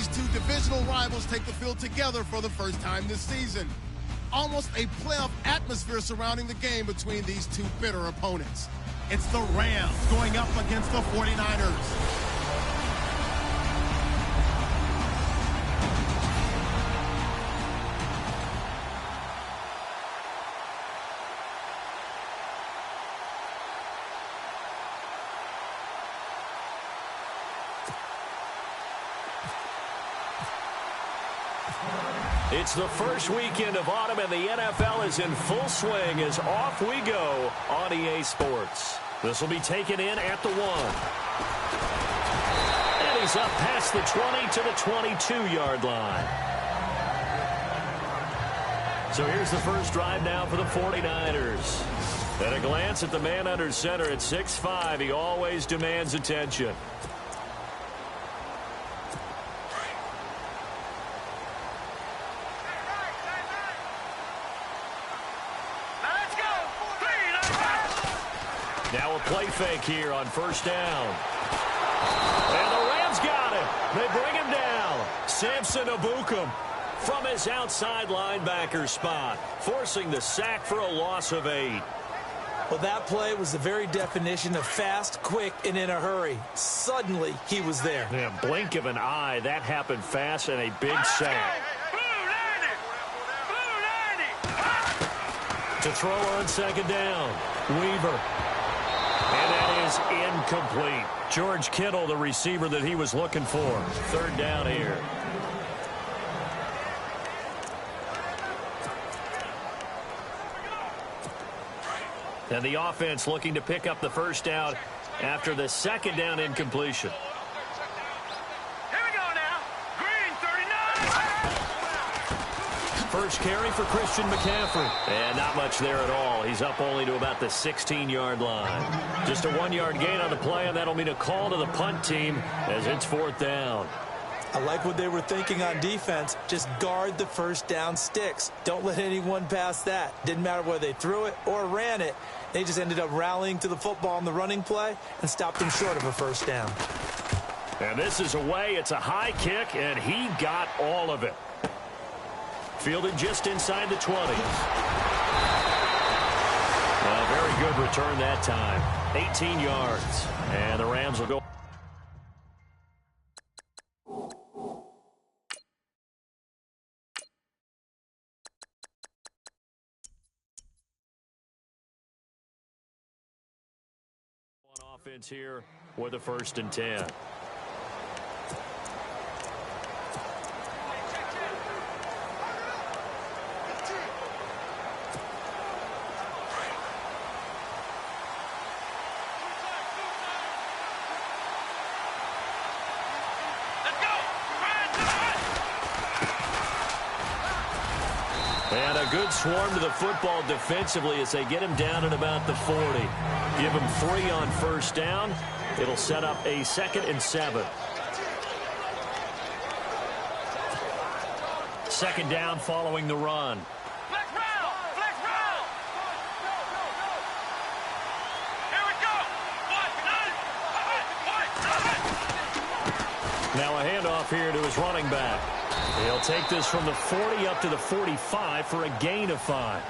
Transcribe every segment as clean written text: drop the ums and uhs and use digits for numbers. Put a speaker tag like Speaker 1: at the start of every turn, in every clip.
Speaker 1: These two divisional rivals take the field together for the first time this season. Almost a playoff atmosphere surrounding the game between these two bitter opponents. It's the Rams going up against the 49ers.
Speaker 2: It's the first weekend of autumn, and the NFL is in full swing as off we go on EA Sports. This will be taken in at the 1. And he's up past the 20 to the 22-yard line. So here's the first drive now for the 49ers. At a glance at the man under center at 6'5", he always demands attention. Now a play fake here on first down. And the Rams got him. They bring him down. Samson Ebukam from his outside linebacker spot, forcing the sack for a loss of 8.
Speaker 3: Well, that play was the very definition of fast, quick, and in a hurry. Suddenly, he was there.
Speaker 2: Yeah, blink of an eye. That happened fast and a big sack. To throw on second down, Weaver. And that is incomplete. George Kittle, the receiver that he was looking for. Third down here. And the offense looking to pick up the first down after the second down incompletion. First carry for Christian McCaffrey. And not much there at all. He's up only to about the 16-yard line. Just a 1-yard gain on the play, and that'll mean a call to the punt team as it's fourth down.
Speaker 3: I like what they were thinking on defense. Just guard the first down sticks. Don't let anyone pass that. Didn't matter whether they threw it or ran it. They just ended up rallying to the football on the running play and stopped them short of a first down.
Speaker 2: And this is away. It's a high kick, and he got all of it. Fielded just inside the 20. Well, very good return that time. 18 yards. And the Rams will go. On offense here with a 1st and 10. And a good swarm to the football defensively as they get him down at about the 40. Give him 3 on first down. It'll set up a 2nd and 7. Second down following the run. Now a handoff here to his running back. He'll take this from the 40 up to the 45 for a gain of 5.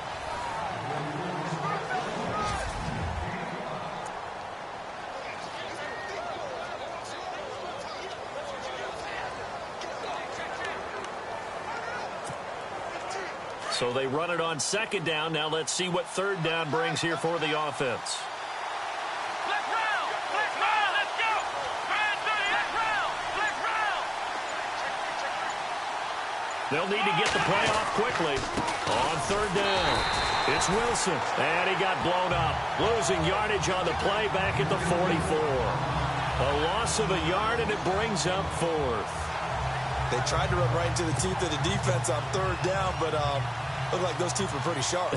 Speaker 2: So they run it on second down. Now let's see what third down brings here for the offense. They'll need to get the play off quickly. On third down, it's Wilson. And he got blown up. Losing yardage on the play back at the 44. A loss of a yard, and it brings up 4th.
Speaker 3: They tried to run right into the teeth of the defense on third down, but looked like those teeth were pretty sharp.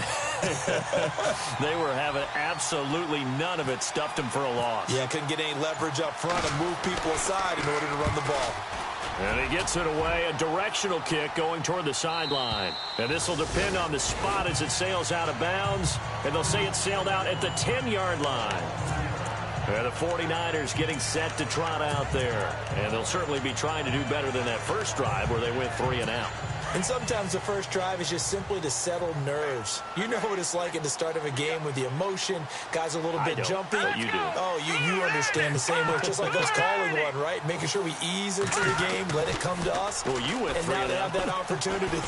Speaker 2: They were having absolutely none of it. Stuffed them for a loss.
Speaker 3: Yeah, couldn't get any leverage up front and move people aside in order to run the ball.
Speaker 2: And he gets it away, a directional kick going toward the sideline. And this will depend on the spot as it sails out of bounds. And they'll say it sailed out at the 10-yard line. And the 49ers getting set to trot out there. And they'll certainly be trying to do better than that first drive where they went 3 and out.
Speaker 3: And sometimes the first drive is just simply to settle nerves. You know what it's like at the start of a game with the emotion. Guys a little bit jumpy.
Speaker 2: But you do.
Speaker 3: Oh, you understand the same way. It's just like us calling one, right? Making sure we ease into the game, let it come to us.
Speaker 2: Well, you went 3 and out.
Speaker 3: And now they have that opportunity.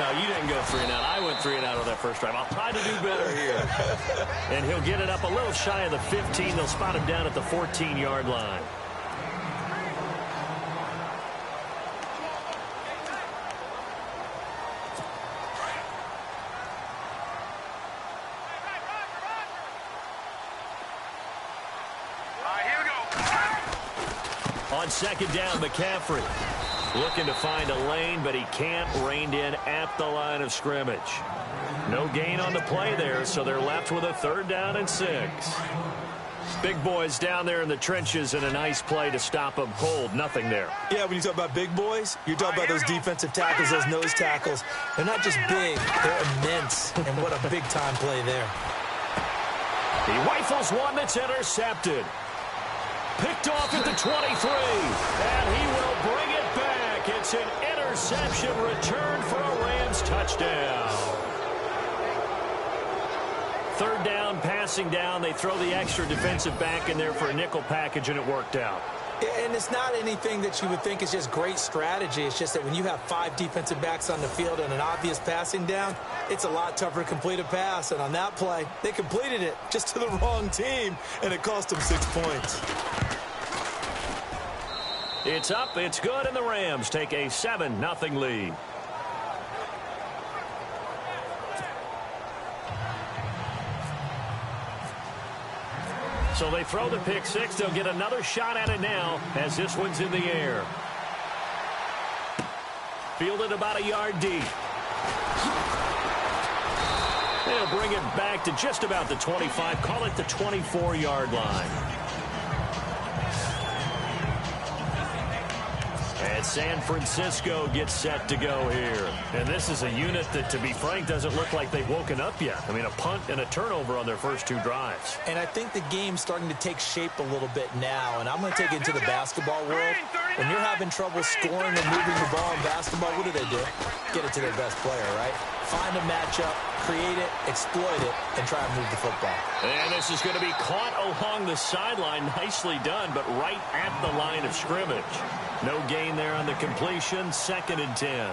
Speaker 2: No, you didn't go 3 and out. I went 3 and out on that first drive. I'll try to do better here. And he'll get it up a little shy of the 15. They'll spot him down at the 14-yard line. On second down, McCaffrey looking to find a lane, but he can't. Reined in at the line of scrimmage. No gain on the play there, so they're left with a 3rd down and 6. Big boys down there in the trenches, and a nice play to stop them cold. Nothing there.
Speaker 3: Yeah, when you talk about big boys, you're talking about those defensive tackles, those nose tackles. They're not just big, they're immense, and what a big-time play there.
Speaker 2: He rifles one that's intercepted. Picked off at the 23, and he will bring it back. It's an interception return for a Rams touchdown. 3rd down, passing down. They throw the extra defensive back in there for a nickel package, and it worked out.
Speaker 3: And it's not anything that you would think is just great strategy. It's just that when you have 5 defensive backs on the field and an obvious passing down, it's a lot tougher to complete a pass. And on that play, they completed it just to the wrong team, and it cost them 6 points.
Speaker 2: It's up, it's good, and the Rams take a 7-0 lead. So they throw the pick 6. They'll get another shot at it now as this one's in the air. Fielded about a yard deep. They'll bring it back to just about the 25. Call it the 24-yard line. And San Francisco gets set to go here. And this is a unit that, to be frank, doesn't look like they've woken up yet. I mean, a punt and a turnover on their first 2 drives.
Speaker 3: And I think the game's starting to take shape a little bit now. And I'm going to take it into the basketball world. When you're having trouble scoring and moving the ball in basketball, what do? Get it to their best player, right? Find a matchup, create it, exploit it, and try and move the football. And
Speaker 2: this is going to be caught along the sideline. Nicely done, but right at the line of scrimmage. No gain there on the completion. 2nd and 10.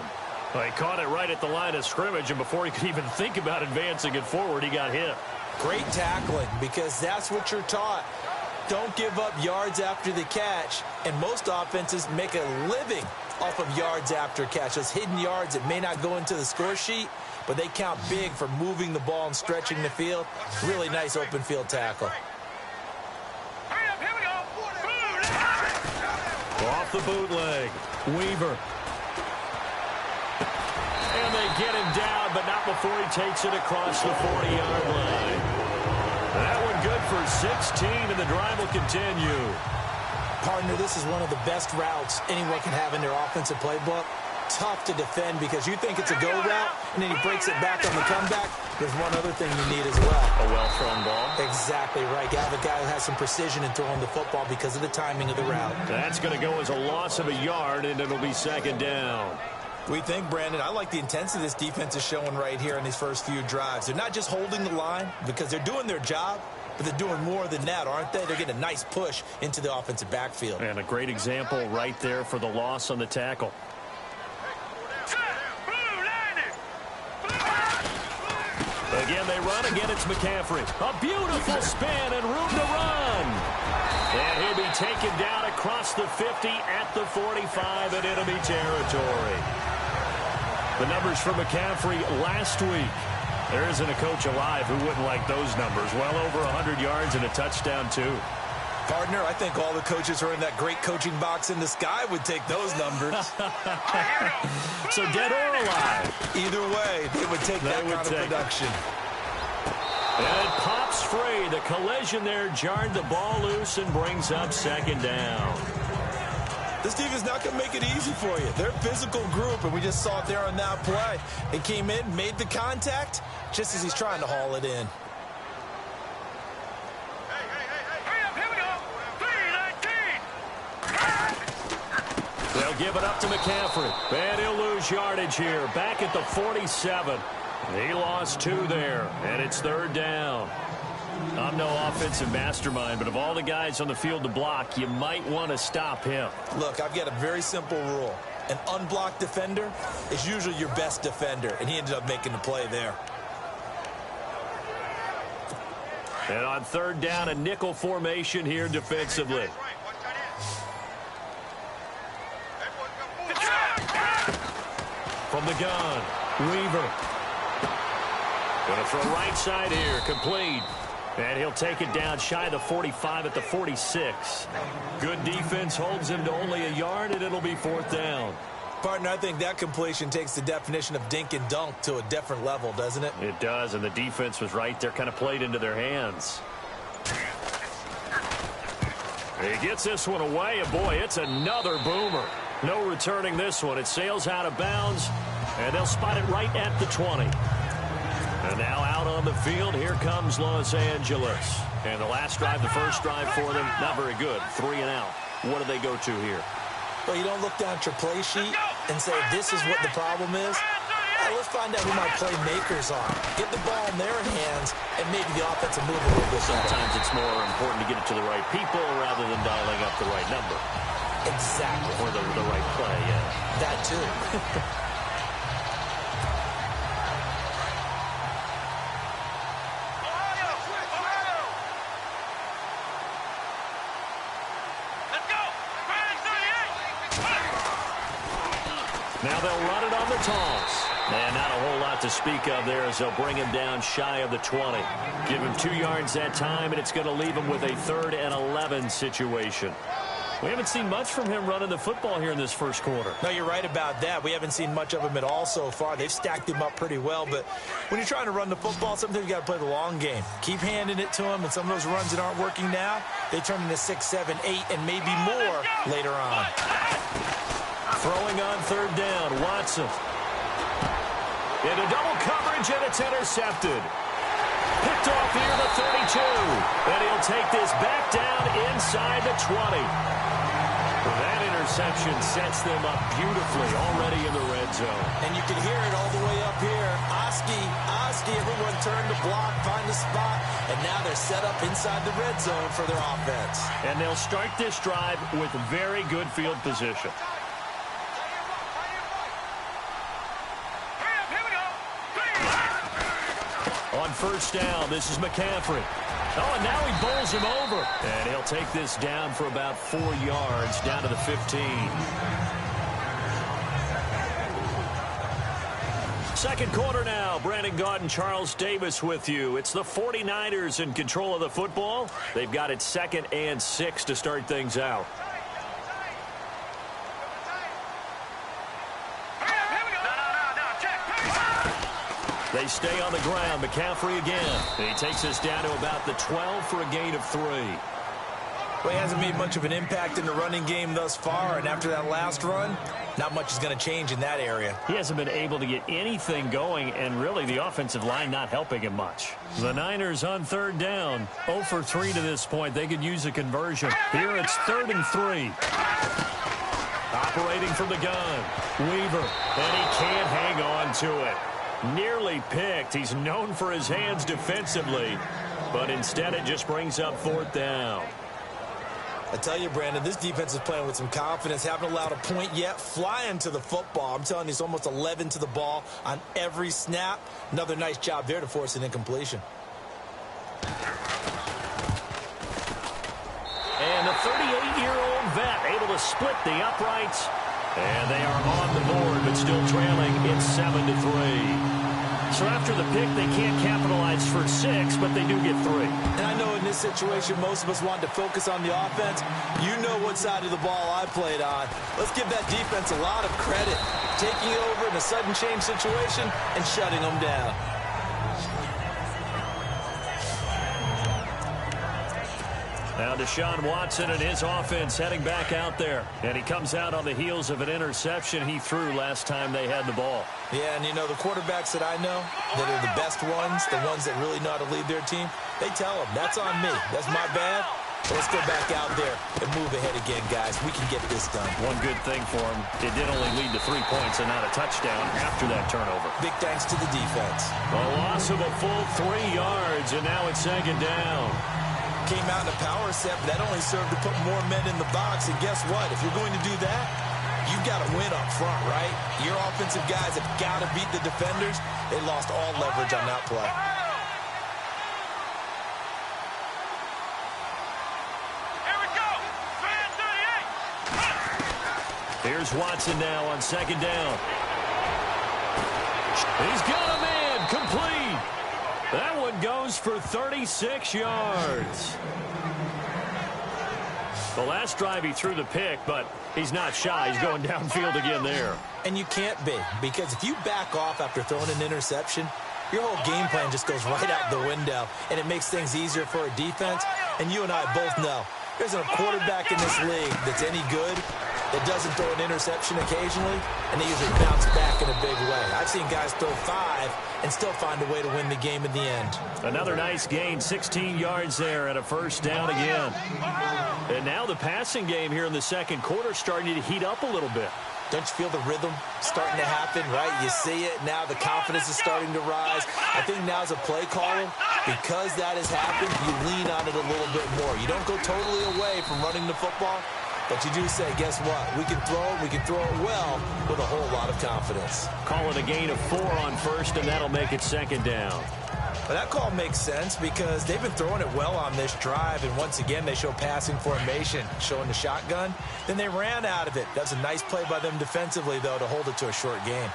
Speaker 2: Well, he caught it right at the line of scrimmage, and before he could even think about advancing it forward, he got hit.
Speaker 3: Great tackling, because that's what you're taught. Don't give up yards after the catch, and most offenses make a living off of yards after catch. Those hidden yards that may not go into the score sheet, but they count big for moving the ball and stretching the field. Really nice open field tackle.
Speaker 2: Off the bootleg. Weaver. And they get him down, but not before he takes it across the 40-yard line. That one good for 16, and the drive will continue.
Speaker 3: Partner, this is one of the best routes anyone can have in their offensive playbook. Tough to defend because you think it's a go route, and then he breaks it back on the comeback. There's one other thing you need as well.
Speaker 2: A well-thrown ball.
Speaker 3: Exactly right. You have a guy who has some precision in throwing the football because of the timing of the route.
Speaker 2: That's going to go as a loss of a yard, and it'll be 2nd down.
Speaker 3: We think, Brandon, I like the intensity this defense is showing right here in these first few drives. They're not just holding the line because they're doing their job, but they're doing more than that, aren't they? They're getting a nice push into the offensive backfield.
Speaker 2: And a great example right there for the loss on the tackle. Again, they run. Again, it's McCaffrey. A beautiful spin and room to run. And he'll be taken down across the 50 at the 45 in enemy territory. The numbers for McCaffrey last week. There isn't a coach alive who wouldn't like those numbers. Well over 100 yards and a touchdown, too.
Speaker 3: Partner, I think all the coaches who are in that great coaching box in the sky would take those numbers.
Speaker 2: So dead or alive?
Speaker 3: Either way, they would take that kind of production.
Speaker 2: And it pops free. The collision there jarred the ball loose and brings up 2nd down.
Speaker 3: This team is not going to make it easy for you. They're a physical group, and we just saw it there on that play. They came in, made the contact, just as he's trying to haul it in.
Speaker 2: They'll give it up to McCaffrey. And he'll lose yardage here. Back at the 47. He lost 2 there, and it's 3rd down. I'm no offensive mastermind, but of all the guys on the field to block, you might want to stop him.
Speaker 3: Look, I've got a very simple rule. An unblocked defender is usually your best defender, and he ended up making the play there.
Speaker 2: And on 3rd down, a nickel formation here defensively. From the gun, Weaver. Going to throw right side here, complete. And he'll take it down shy of the 45 at the 46. Good defense holds him to only a yard, and it'll be 4th down.
Speaker 3: Partner, I think that completion takes the definition of dink and dunk to a different level, doesn't it?
Speaker 2: It does, and the defense was right there, kind of played into their hands. He gets this one away, and boy, it's another boomer. No returning this one. It sails out of bounds, and they'll spot it right at the 20. And now out on the field, here comes Los Angeles. And the last drive, the first drive for them, not very good. 3 and out. What do they go to here?
Speaker 3: Well, you don't look down at your play sheet and say, this is what the problem is. Let's find out who my playmakers are. Get the ball in their hands, and maybe the offense will move a little bit.
Speaker 2: Sometimes it's more important to get it to the right people rather than dialing up the right number.
Speaker 3: Exactly.
Speaker 2: Or the right play, yeah.
Speaker 3: That too.
Speaker 2: Now they'll run it on the toss. And not a whole lot to speak of there as they'll bring him down shy of the 20. Give him 2 yards that time, and it's going to leave him with a 3rd and 11 situation. We haven't seen much from him running the football here in this first quarter.
Speaker 3: No, you're right about that. We haven't seen much of him at all so far. They've stacked him up pretty well, but when you're trying to run the football, sometimes you got to play the long game. Keep handing it to him, and some of those runs that aren't working now, they turn into 6, 7, 8, and maybe more later on.
Speaker 2: Throwing on 3rd down, Watson. Into double coverage, and it's intercepted. Picked off near the 32. And he'll take this back down inside the 20. That interception sets them up beautifully already in the red zone.
Speaker 3: And you can hear it all the way up here. Oski, everyone turned to block, find a spot, and now they're set up inside the red zone for their offense.
Speaker 2: And they'll start this drive with very good field position. On 1st down, this is McCaffrey. Oh, and now he bowls him over. And he'll take this down for about 4 yards, down to the 15. Second quarter now. Brandon Gaudin and Charles Davis with you. It's the 49ers in control of the football. They've got it 2nd and 6 to start things out. They stay on the ground. McCaffrey again. And he takes us down to about the 12 for a gain of 3.
Speaker 3: Well, he hasn't made much of an impact in the running game thus far, and after that last run, not much is going to change in that area.
Speaker 2: He hasn't been able to get anything going, and really the offensive line not helping him much. The Niners on 3rd down. 0 for 3 to this point. They could use a conversion. Here it's 3rd and 3. Operating from the gun. Weaver. And he can't hang on to it. Nearly picked. He's known for his hands defensively, but instead it just brings up 4th down.
Speaker 3: I tell you, Brandon, this defense is playing with some confidence. Haven't allowed a point yet. Flying to the football. I'm telling you, it's almost 11 to the ball on every snap. Another nice job there to force an incompletion.
Speaker 2: And the 38-year-old vet able to split the uprights. And they are on the board, but still trailing. It's 7-3. So after the pick, they can't capitalize for 6, but they do get 3.
Speaker 3: And I know in this situation, most of us wanted to focus on the offense. You know what side of the ball I played on. Let's give that defense a lot of credit. Taking it over in a sudden change situation and shutting them down.
Speaker 2: Now Deshaun Watson and his offense heading back out there. And he comes out on the heels of an interception he threw last time they had the ball.
Speaker 3: Yeah, and you know, the quarterbacks that I know that are the best ones, the ones that really know how to lead their team, they tell them, that's on me. That's my bad. Let's go back out there and move ahead again, guys. We can get this done.
Speaker 2: One good thing for him, it did only lead to 3 points and not a touchdown after that turnover.
Speaker 3: Big thanks to the defense.
Speaker 2: A loss of a full 3 yards, and now it's second down.
Speaker 3: Came out in a power set, but that only served to put more men in the box. And guess what? If you're going to do that, you've got to win up front, right? Your offensive guys have got to beat the defenders. They lost all leverage on that play.
Speaker 2: Here's Watson now on second down. He's got a man complete. That one goes for 36 yards. The last drive he threw the pick, but he's not shy. He's going downfield again there.
Speaker 3: And you can't be, because if you back off after throwing an interception, your whole game plan just goes right out the window, and it makes things easier for a defense. And you and I both know there's a quarterback in this league that's any good that doesn't throw an interception occasionally, and they usually bounce back in a big way. I've seen guys throw 5 and still find a way to win the game in the end.
Speaker 2: Another nice gain, 16 yards there and a first down again. And now the passing game here in the second quarter starting to heat up a little bit.
Speaker 3: Don't you feel the rhythm starting to happen, right? You see it. Now the confidence is starting to rise. I think now as a play caller, because that has happened, you lean on it a little bit more. You don't go totally away from running the football, but you do say, guess what? We can throw it well with a whole lot of confidence.
Speaker 2: Call it a gain of 4 on first, and that'll make it second down.
Speaker 3: But that call makes sense because they've been throwing it well on this drive, and once again they show passing formation, showing the shotgun. Then they ran out of it. That's a nice play by them defensively, though, to hold it to a short game.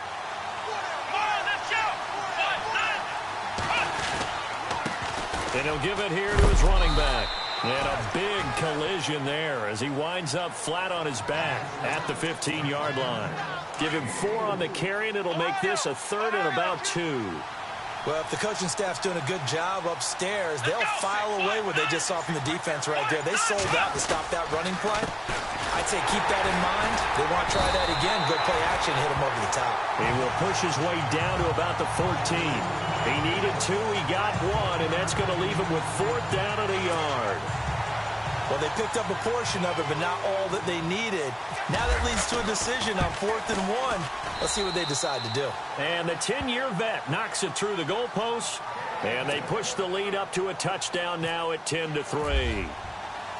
Speaker 2: And he'll give it here to his running back. And a big collision there as he winds up flat on his back at the 15-yard line. Give him 4 on the carry, and it'll make this a 3rd and about 2.
Speaker 3: Well, if the coaching staff's doing a good job upstairs, they'll file away what they just saw from the defense right there. They sold out to stop that running play. I'd say keep that in mind. They want to try that again. Go play action, hit him over the top.
Speaker 2: He will push his way down to about the 14. He needed 2, he got 1, and that's going to leave him with 4th down and a yard.
Speaker 3: Well, they picked up a portion of it, but not all that they needed. Now that leads to a decision on 4th and 1. Let's see what they decide to do.
Speaker 2: And the 10-year vet knocks it through the goalpost, and they push the lead up to a touchdown now at 10-3.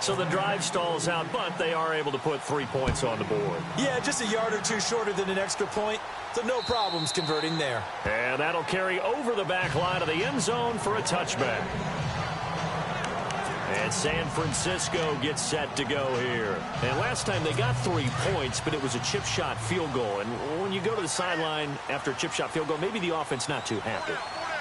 Speaker 2: So the drive stalls out, but they are able to put 3 points on the board.
Speaker 3: Yeah, just a yard or 2 shorter than an extra point, so no problems converting there.
Speaker 2: And that'll carry over the back line of the end zone for a touchback. And San Francisco gets set to go here. And last time they got 3 points, but it was a chip shot field goal. And when you go to the sideline after a chip shot field goal, maybe the offense not too happy.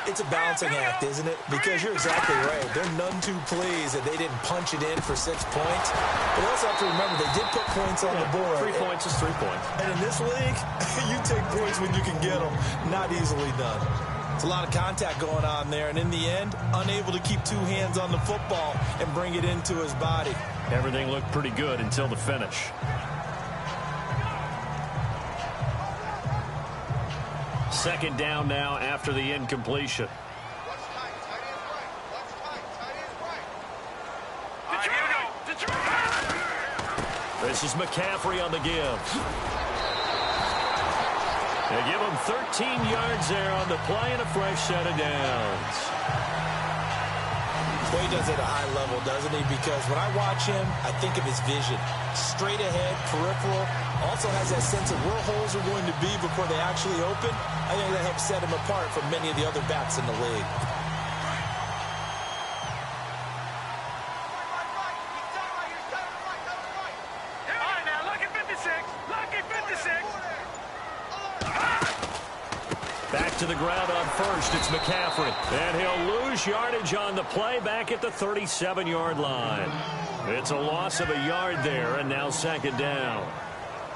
Speaker 3: It's a balancing act, isn't it? Because you're exactly right. They're none too pleased that they didn't punch it in for 6 points. But you also have to remember they did put points on the board.
Speaker 2: 3 points is 3 points.
Speaker 3: And in this league, you take points when you can get them. Not easily done. It's a lot of contact going on there, and in the end, unable to keep 2 hands on the football and bring it into his body.
Speaker 2: Everything looked pretty good until the finish. Second down now after the incompletion. This is McCaffrey on the give. They give him 13 yards there on the play and a fresh set of downs.
Speaker 3: Well, he does it at a high level, doesn't he? Because when I watch him, I think of his vision. Straight ahead, peripheral. Also has that sense of where holes are going to be before they actually open. I think that helps set him apart from many of the other backs in the league.
Speaker 2: Back to the ground on first. It's McCaffrey. And he'll lose yardage on the play back at the 37-yard line. It's a loss of a yard there, and now second down.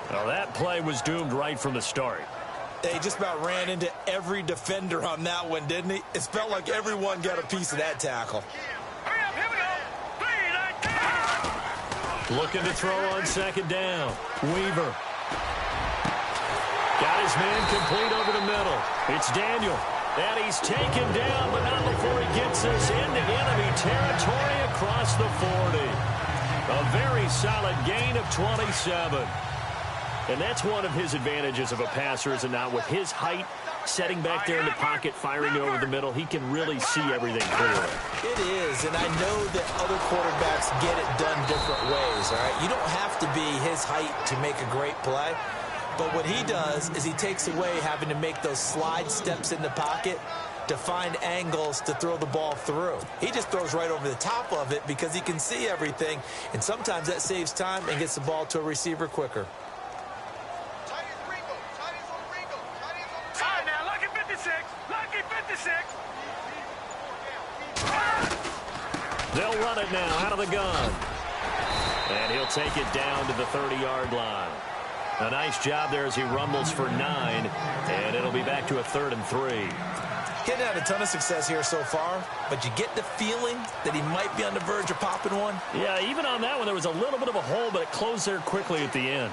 Speaker 2: Now that play was doomed right from the start.
Speaker 3: They just about ran into every defender on that one, didn't he? It felt like everyone got a piece of that tackle.
Speaker 2: Looking to throw on second down. Weaver. Got his man complete over the middle. It's Daniel. And he's taken down, but not before he gets us into enemy territory across the 40. A very solid gain of 27. And that's one of his advantages of a passer, is it not? With his height, setting back there in the pocket, firing it over the middle, he can really see everything clearly.
Speaker 3: It is, and I know that other quarterbacks get it done different ways, all right? You don't have to be his height to make a great play, but what he does is he takes away having to make those slide steps in the pocket to find angles to throw the ball through. He just throws right over the top of it because he can see everything, and sometimes that saves time and gets the ball to a receiver quicker.
Speaker 2: They'll run it now out of the gun. And he'll take it down to the 30-yard line. A nice job there as he rumbles for 9. And it'll be back to a 3rd and 3.
Speaker 3: He hadn't had a ton of success here so far, but you get the feeling that he might be on the verge of popping one.
Speaker 2: Yeah, even on that one, there was a little bit of a hole, but it closed there quickly at the end.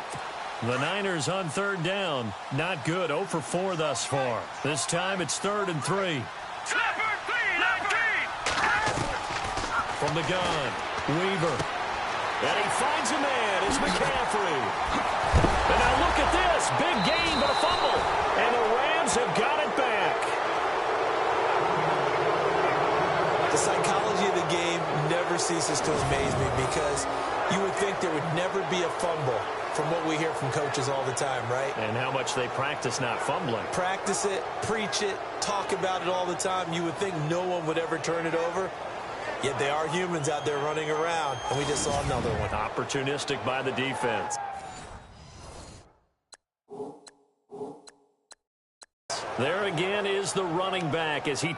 Speaker 2: The Niners on 3rd down. Not good. 0 for 4 thus far. This time it's 3rd and 3. From the gun, Weaver. And he finds a man. It's McCaffrey. And now look at this. Big gain, but a fumble. And the Rams have got it back.
Speaker 3: The psychology of the game never ceases to amaze me because you would think there would never be a fumble from what we hear from coaches all the time, right?
Speaker 2: And how much they practice not fumbling.
Speaker 3: Practice it, preach it, talk about it all the time. You would think no one would ever turn it over. Yet they are humans out there running around, and we just saw another one.
Speaker 2: Opportunistic by the defense. There again is the running back as he...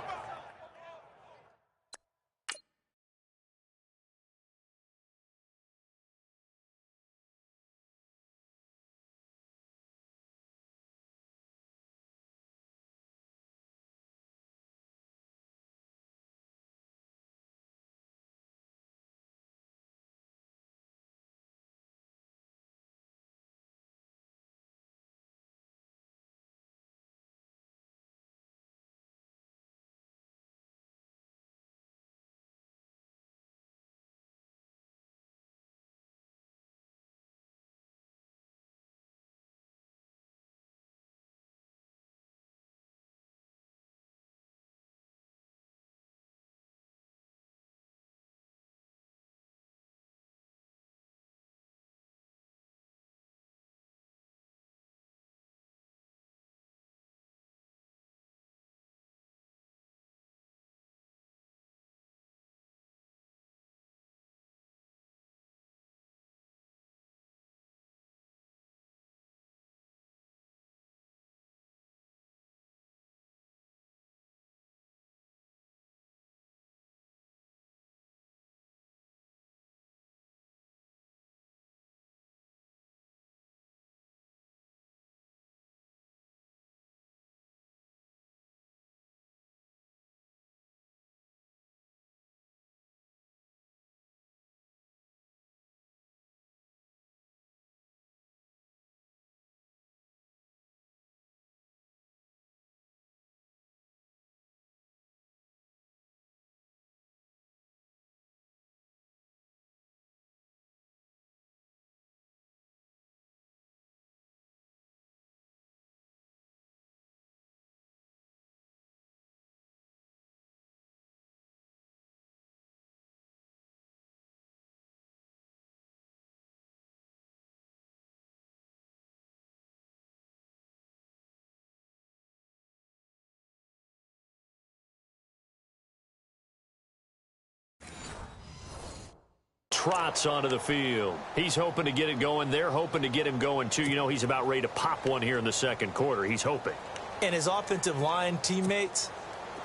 Speaker 2: trots onto the field. He's hoping to get it going. They're hoping to get him going, too. You know, he's about ready to pop one here in the second quarter. He's hoping.
Speaker 3: And his offensive line teammates,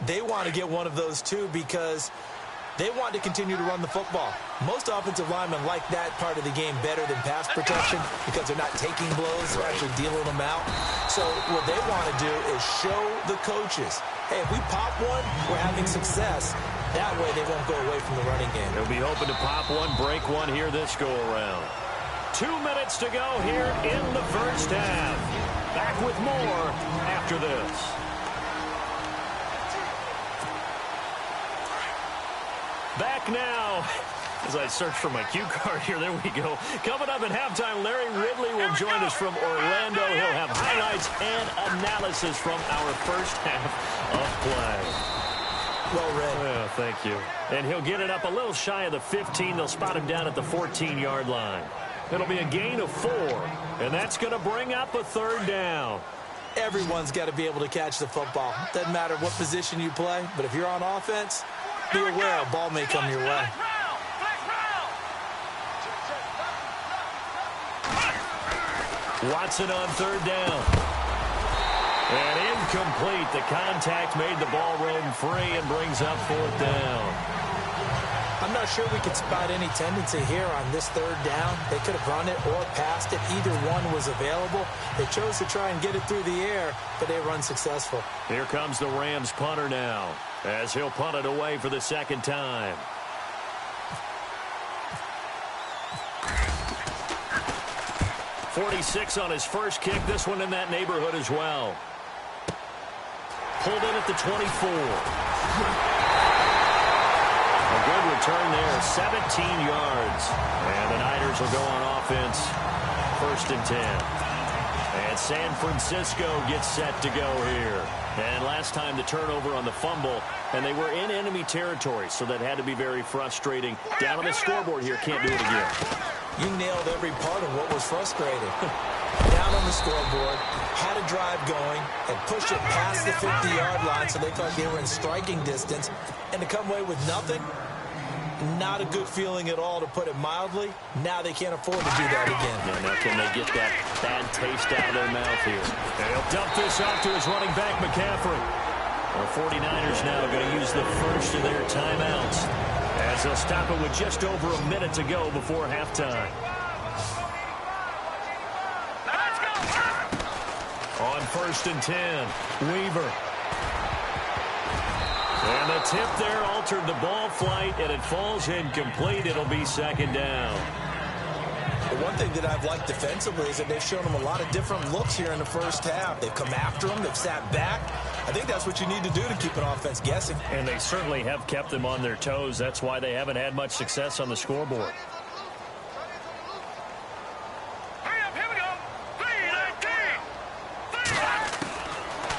Speaker 3: they want to get one of those, too, because they want to continue to run the football. Most offensive linemen like that part of the game better than pass protection because they're not taking blows. They're actually dealing them out. So what they want to do is show the coaches, hey, if we pop one, we're having success. That way they won't go away from the running game.
Speaker 2: They'll be hoping to pop one, break one here this go-around. 2 minutes to go here in the first half. Back with more after this. Back now As I search for my cue card here, there we go. Coming up at halftime, Larry Ridley will join us from Orlando. He'll have highlights and analysis from our first half of play.
Speaker 3: Well read.
Speaker 2: Well, thank you. And he'll get it up a little shy of the 15. They'll spot him down at the 14-yard line. It'll be a gain of 4, and that's going to bring up a third down.
Speaker 3: Everyone's got to be able to catch the football. Doesn't matter what position you play, but if you're on offense, be aware a ball may come your way.
Speaker 2: Watson on third down. And incomplete. The contact made the ball roam free and brings up fourth down.
Speaker 3: I'm not sure we could spot any tendency here on this third down. They could have run it or passed it. Either one was available. They chose to try and get it through the air, but they were unsuccessful.
Speaker 2: Here comes the Rams punter now, as he'll punt it away for the second time. .46 on his first kick. This one in that neighborhood as well. Pulled in at the 24. A good return there, 17 yards. And the Niners will go on offense, 1st and 10. And San Francisco gets set to go here. And last time the turnover on the fumble, and they were in enemy territory, so that had to be very frustrating. Down on the scoreboard here, can't do it again.
Speaker 3: You nailed every part of what was frustrating. Down on the scoreboard, had a drive going, and pushed it past the 50-yard line so they thought they were in striking distance. And to come away with nothing, not a good feeling at all, to put it mildly. Now they can't afford to do that again.
Speaker 2: Yeah, now can they get that bad taste out of their mouth here? And he'll dump this off to his running back, McCaffrey. The 49ers now going to use the first of their timeouts, as they'll stop it with just over a minute to go before halftime. On 1st and 10, Weaver. And the tip there altered the ball flight, and it falls incomplete. It'll be 2nd down.
Speaker 3: The one thing that I've liked defensively is that they've shown them a lot of different looks here in the first half. They've come after them. They've sat back. I think that's what you need to do to keep an offense guessing.
Speaker 2: And they certainly have kept them on their toes. That's why they haven't had much success on the scoreboard.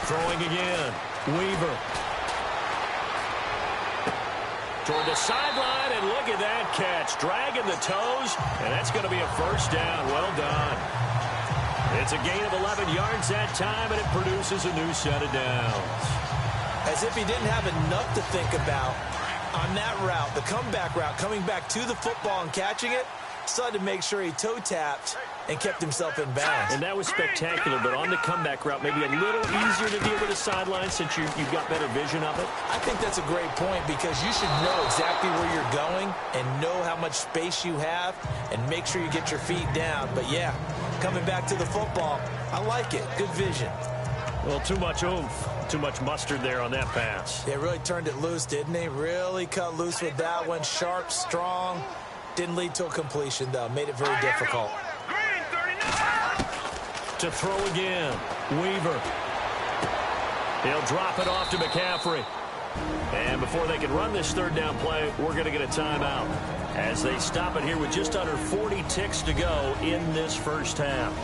Speaker 2: Throwing again. Weaver. Toward the sideline, and look at that catch. Dragging the toes, and that's going to be a 1st down. Well done. It's a gain of 11 yards that time, and it produces a new set of downs.
Speaker 3: As if he didn't have enough to think about on that route, the comeback route, coming back to the football and catching it, decided to make sure he toe-tapped and kept himself in bounds.
Speaker 2: And that was spectacular, but on the comeback route, maybe a little easier to deal with the sideline since you've got better vision of it.
Speaker 3: I think that's a great point, because you should know exactly where you're going and know how much space you have and make sure you get your feet down. But, yeah, coming back to the football, I like it. Good vision.
Speaker 2: Well, too much oomph, too much mustard there on that pass.
Speaker 3: They really turned it loose, didn't they? Really cut loose with that one. Sharp, strong. Didn't lead to a completion, though. Made it very difficult.
Speaker 2: To throw again, Weaver. He'll drop it off to McCaffrey. And before they can run this 3rd down play, we're going to get a timeout, as they stop it here with just under 40 ticks to go in this first half.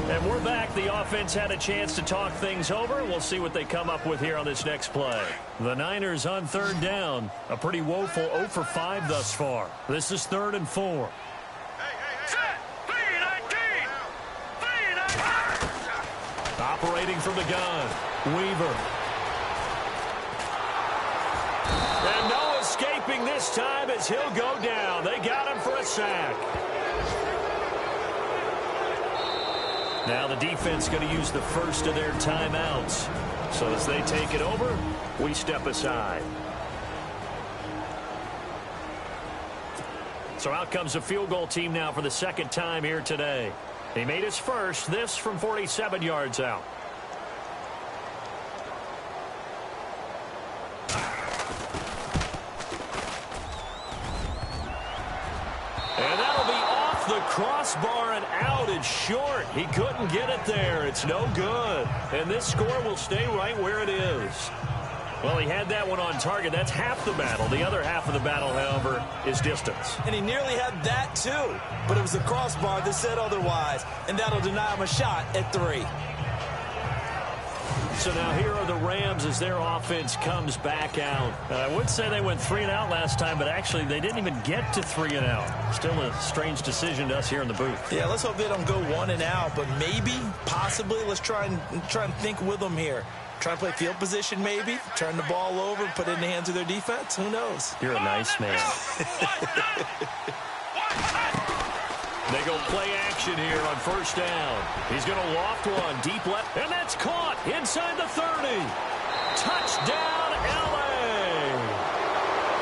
Speaker 2: And we're back. The offense had a chance to talk things over, and we'll see what they come up with here on this next play. The Niners on 3rd down. A pretty woeful 0 for 5 thus far. This is 3rd and 4. Operating from the gun, Weaver. And no escaping this time, as he'll go down. They got him for a sack. Now the defense going to use the first of their timeouts. So as they take it over, we step aside. So out comes a field goal team now for the 2nd time here today. He made his first, this from 47 yards out. And that'll be off the crossbar and out. It's short. He couldn't get it there. It's no good. And this score will stay right where it is. Well, he had that one on target. That's half the battle. The other half of the battle, however, is distance.
Speaker 3: And he nearly had that, too. But it was the crossbar that said otherwise. And that'll deny him a shot at 3.
Speaker 2: So now here are the Rams as their offense comes back out. I would say they went 3 and out last time, but actually they didn't even get to 3 and out. Still a strange decision to us here in the booth.
Speaker 3: Yeah, let's hope they don't go 1 and out, but maybe, possibly, let's try and think with them here. Try to play field position maybe, turn the ball over, put it in the hands of their defense. Who knows?
Speaker 2: You're a nice man. They go play action here on first down. He's going to loft one deep left, and that's caught inside the 30. Touchdown, L.A.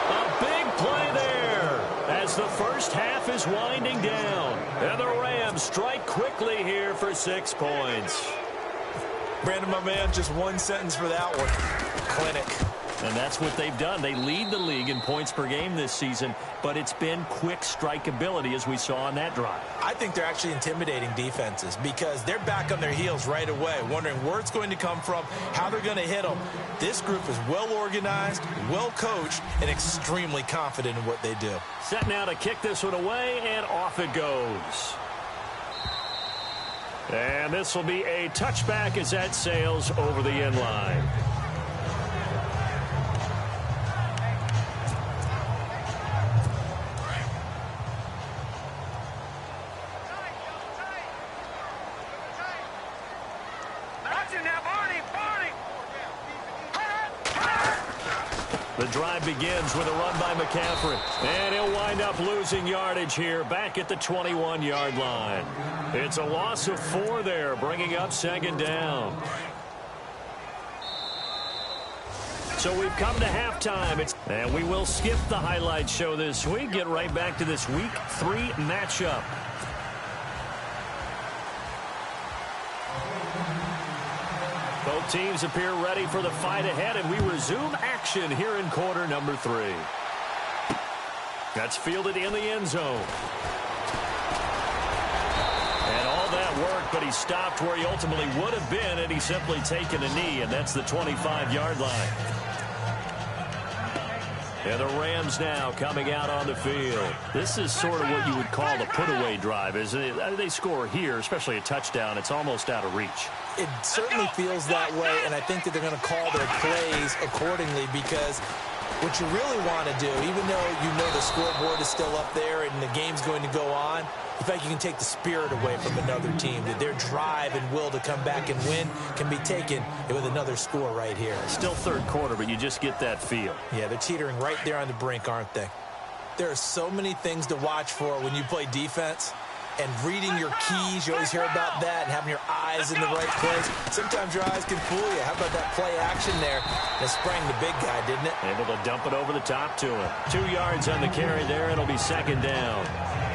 Speaker 2: A big play there as the first half is winding down. And the Rams strike quickly here for 6 points.
Speaker 3: Brandon, my man, just one sentence for that one. Clinic.
Speaker 2: And that's what they've done. They lead the league in points per game this season, but it's been quick strikeability as we saw on that drive.
Speaker 3: I think they're actually intimidating defenses because they're back on their heels right away, wondering where it's going to come from, how they're going to hit them. This group is well organized, well coached, and extremely confident in what they do.
Speaker 2: Set now to kick this one away, and off it goes. And this will be a touchback as that sails over the end line. The drive begins with a run by McCaffrey. And he'll wind up losing yardage here back at the 21-yard line. It's a loss of 4 there, bringing up second down. So we've come to halftime. And we will skip the highlight show this week. Get right back to this Week 3 matchup. Both teams appear ready for the fight ahead, and we resume action here in quarter number 3. That's fielded in the end zone. And all that work, but he stopped where he ultimately would have been, and he's simply taken a knee, and that's the 25-yard line. And the Rams now coming out on the field. This is sort of what you would call the put-away drive, isn't it? They score here, especially a touchdown. It's almost out of reach.
Speaker 3: It certainly feels that way, and I think that they're going to call their plays accordingly because what you really want to do, even though you know the scoreboard is still up there and the game's going to go on, in fact, you can take the spirit away from another team, that their drive and will to come back and win can be taken with another score right here.
Speaker 2: Still third quarter, but you just get that feel.
Speaker 3: Yeah, they're teetering right there on the brink, aren't they? There are so many things to watch for when you play defense. And reading your keys, you always hear about that, and having your eyes in the right place. Sometimes your eyes can fool you. How about that play action there? That sprang the big guy, didn't it?
Speaker 2: Able to dump it over the top to him. 2 yards on the carry there. It'll be second down.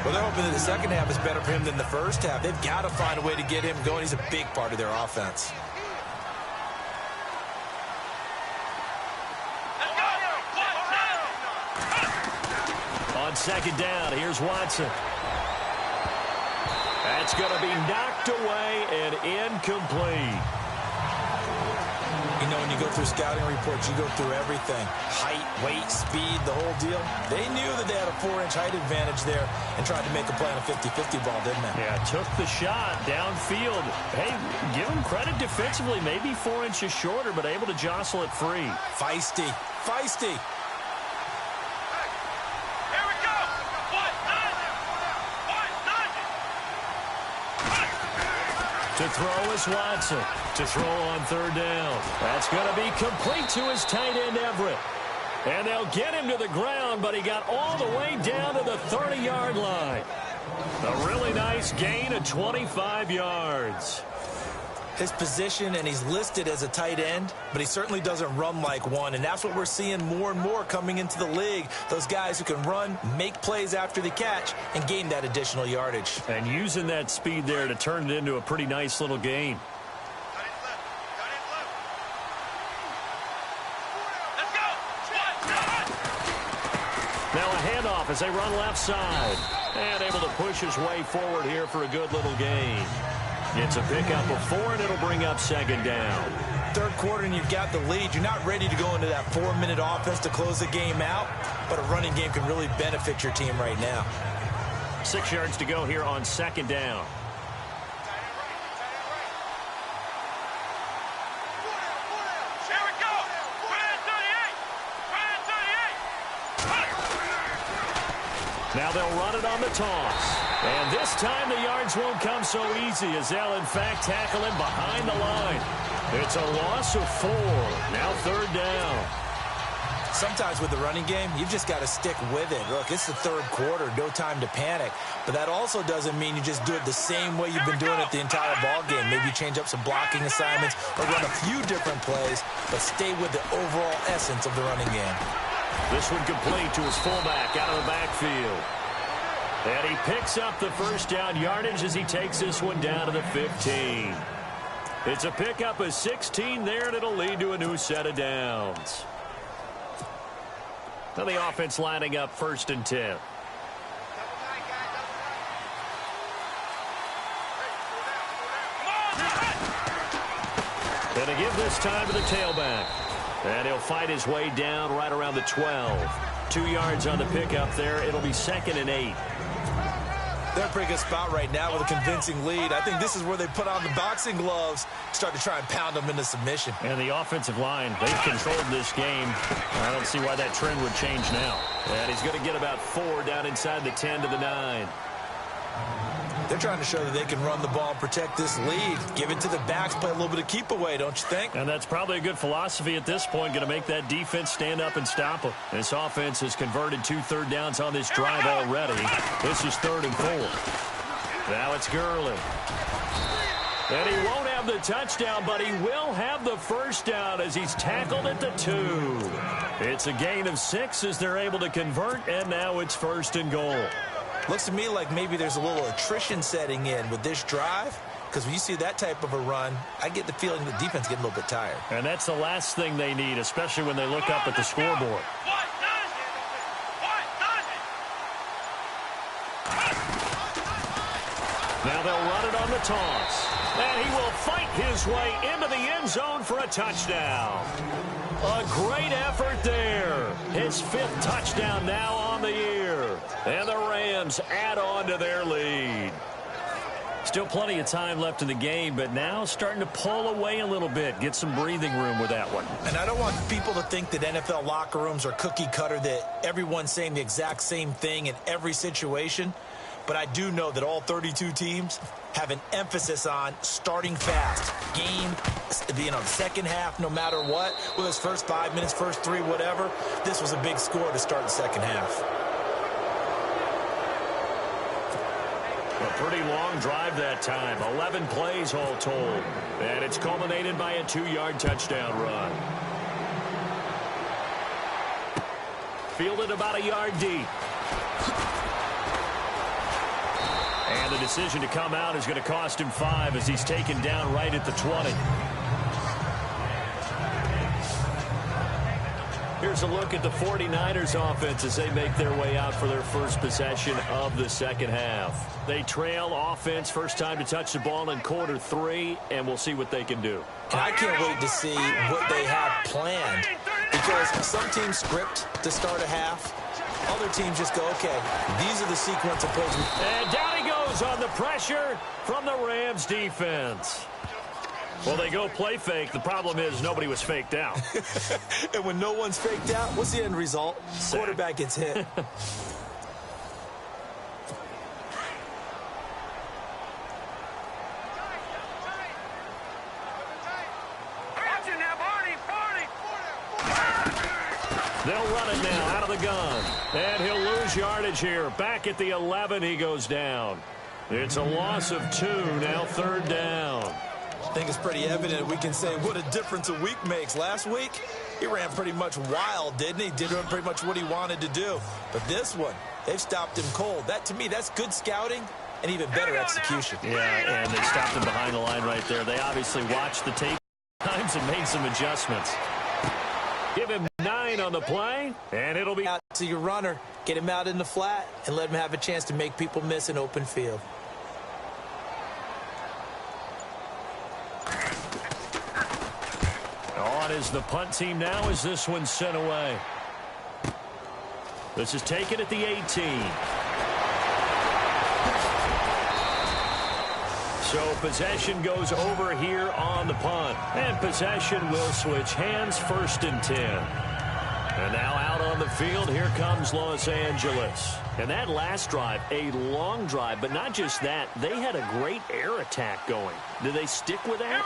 Speaker 3: Well, they're hoping that the second half is better for him than the first half. They've got to find a way to get him going. He's a big part of their offense.
Speaker 2: On second down, here's Watson. That's going to be knocked away and incomplete.
Speaker 3: You know, when you go through scouting reports, you go through everything. Height, weight, speed, the whole deal. They knew that they had a 4-inch height advantage there and tried to make a play on a 50-50 ball, didn't they?
Speaker 2: Yeah, took the shot downfield. Hey, give him credit defensively. Maybe 4 inches shorter, but able to jostle it free.
Speaker 3: Feisty. Feisty.
Speaker 2: To throw is Watson. To throw on third down. That's going to be complete to his tight end, Everett. And they'll get him to the ground, but he got all the way down to the 30-yard line. A really nice gain of 25 yards.
Speaker 3: His position, and he's listed as a tight end, but he certainly doesn't run like one, and that's what we're seeing more and more coming into the league. Those guys who can run, make plays after the catch, and gain that additional yardage.
Speaker 2: And using that speed there to turn it into a pretty nice little gain. Now a handoff as they run left side. And able to push his way forward here for a good little gain. It's a pickup of 4, and it'll bring up second down.
Speaker 3: Third quarter, and you've got the lead. You're not ready to go into that 4-minute offense to close the game out, but a running game can really benefit your team right now.
Speaker 2: 6 yards to go here on second down. Now they'll run it on the toss. And this time the yards won't come so easy as they'll, in fact, tackle him behind the line. It's a loss of 4. Now third down.
Speaker 3: Sometimes with the running game, you've just got to stick with it. Look, it's the third quarter, no time to panic. But that also doesn't mean you just do it the same way you've been doing it the entire ball game. Maybe change up some blocking assignments or run a few different plays, but stay with the overall essence of the running game.
Speaker 2: This one complete to his fullback out of the backfield. And he picks up the first down yardage as he takes this one down to the 15. It's a pickup of 16 there, and it'll lead to a new set of downs. Now the offense lining up 1st and 10. And a give this time to the tailback. And he'll fight his way down right around the 12. 2 yards on the pickup there. It'll be 2nd and 8.
Speaker 3: They're in a pretty good spot right now with a convincing lead. I think this is where they put on the boxing gloves, start to try and pound them into submission.
Speaker 2: And the offensive line, they've controlled this game. I don't see why that trend would change now. And he's going to get about 4 down inside the 10 to the 9.
Speaker 3: They're trying to show that they can run the ball and protect this lead. Give it to the backs, play a little bit of keep away, don't you think?
Speaker 2: And that's probably a good philosophy at this point, going to make that defense stand up and stop them. This offense has converted 2 third downs on this drive already. This is 3rd and 4. Now it's Gurley. And he won't have the touchdown, but he will have the first down as he's tackled at the 2. It's a gain of 6 as they're able to convert, and now it's 1st and goal.
Speaker 3: Looks to me like maybe there's a little attrition setting in with this drive, because when you see that type of a run, I get the feeling the defense getting a little bit tired.
Speaker 2: And that's the last thing they need, especially when they look up at the scoreboard. Now they'll run it on the toss. And he will fight his way into the end zone for a touchdown. A great effort there. His 5th touchdown now on the year. And the Rams add on to their lead. Still plenty of time left in the game, but now starting to pull away a little bit. Get some breathing room with that one.
Speaker 3: And I don't want people to think that NFL locker rooms are cookie cutter, that everyone's saying the exact same thing in every situation. But I do know that all 32 teams have an emphasis on starting fast. Game, the second half, no matter what, whether it's first 5 minutes, first 3, whatever. This was a big score to start the second half.
Speaker 2: A pretty long drive that time. 11 plays all told. And it's culminated by a 2-yard touchdown run. Fielded about a yard deep. And the decision to come out is going to cost him 5 as he's taken down right at the 20. Here's a look at the 49ers offense as they make their way out for their first possession of the second half. They trail offense, first time to touch the ball in quarter 3, and we'll see what they can do.
Speaker 3: And I can't wait to see what they have planned, because some teams script to start a half. Other teams just go, okay, these are the sequence of plays.
Speaker 2: And down he goes on the pressure from the Rams defense. Well, they go play fake. The problem is nobody was faked out.
Speaker 3: And when no one's faked out, what's the end result?
Speaker 2: Sack.
Speaker 3: Quarterback gets hit.
Speaker 2: They'll run it now out of the gun. And he'll lose yardage here. Back at the 11, he goes down. It's a loss of 2, now 3rd down.
Speaker 3: I think it's pretty evident we can say what a difference a week makes. Last week, he ran pretty much wild, didn't he? Did pretty much what he wanted to do. But this one, they've stopped him cold. That, to me, that's good scouting and even better execution.
Speaker 2: Yeah, and they stopped him behind the line right there. They obviously watched the tape times and made some adjustments. Give him 9 on the play, and it'll be
Speaker 3: out to your runner. Get him out in the flat and let him have a chance to make people miss an open field.
Speaker 2: on is the punt team now as this one's sent away. This is taken at the 18. So possession goes over here on the punt. And possession will switch hands, 1st and 10. And now out on the field, here comes Los Angeles. And that last drive, a long drive, but not just that. They had a great air attack going. Did they stick with that?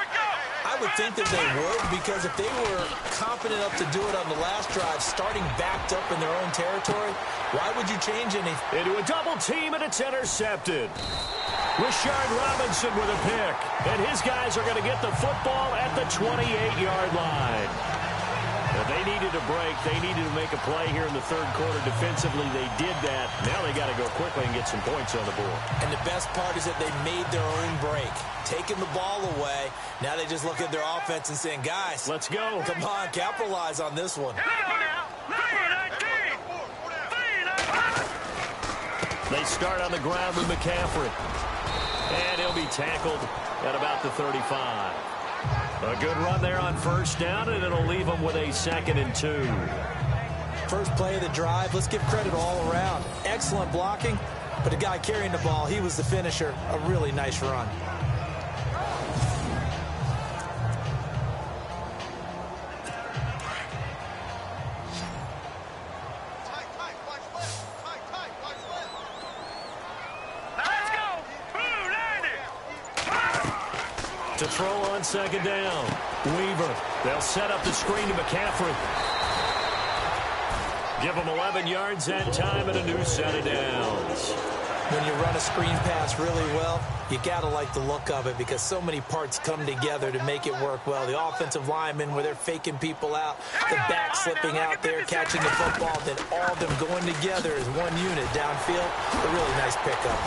Speaker 3: I would think that they would, because if they were confident enough to do it on the last drive, starting backed up in their own territory, why would you change anything?
Speaker 2: Into a double team, and it's intercepted. Rashard Robinson with a pick. And his guys are going to get the football at the 28-yard line. Well, they needed a break. They needed to make a play here in the third quarter. Defensively, they did that. Now they got to go quickly and get some points on the board.
Speaker 3: And the best part is that they made their own break. Taking the ball away. Now they just look at their offense and saying, guys,
Speaker 2: let's go.
Speaker 3: Come on, capitalize on this one.
Speaker 2: They start on the ground with McCaffrey. And he'll be tackled at about the 35. A good run there on 1st down, and it'll leave them with a 2nd and 2.
Speaker 3: First play of the drive, let's give credit all around. Excellent blocking, but the guy carrying the ball, he was the finisher. A really nice run.
Speaker 2: To throw on 2nd down. Weaver. They'll set up the screen to McCaffrey. Give him 11 yards that time and a new set of downs.
Speaker 3: When you run a screen pass really well, you got to like the look of it because so many parts come together to make it work well. The offensive linemen, where they're faking people out, the back slipping out there, catching the football, then all of them going together as one unit downfield. A really nice pickup.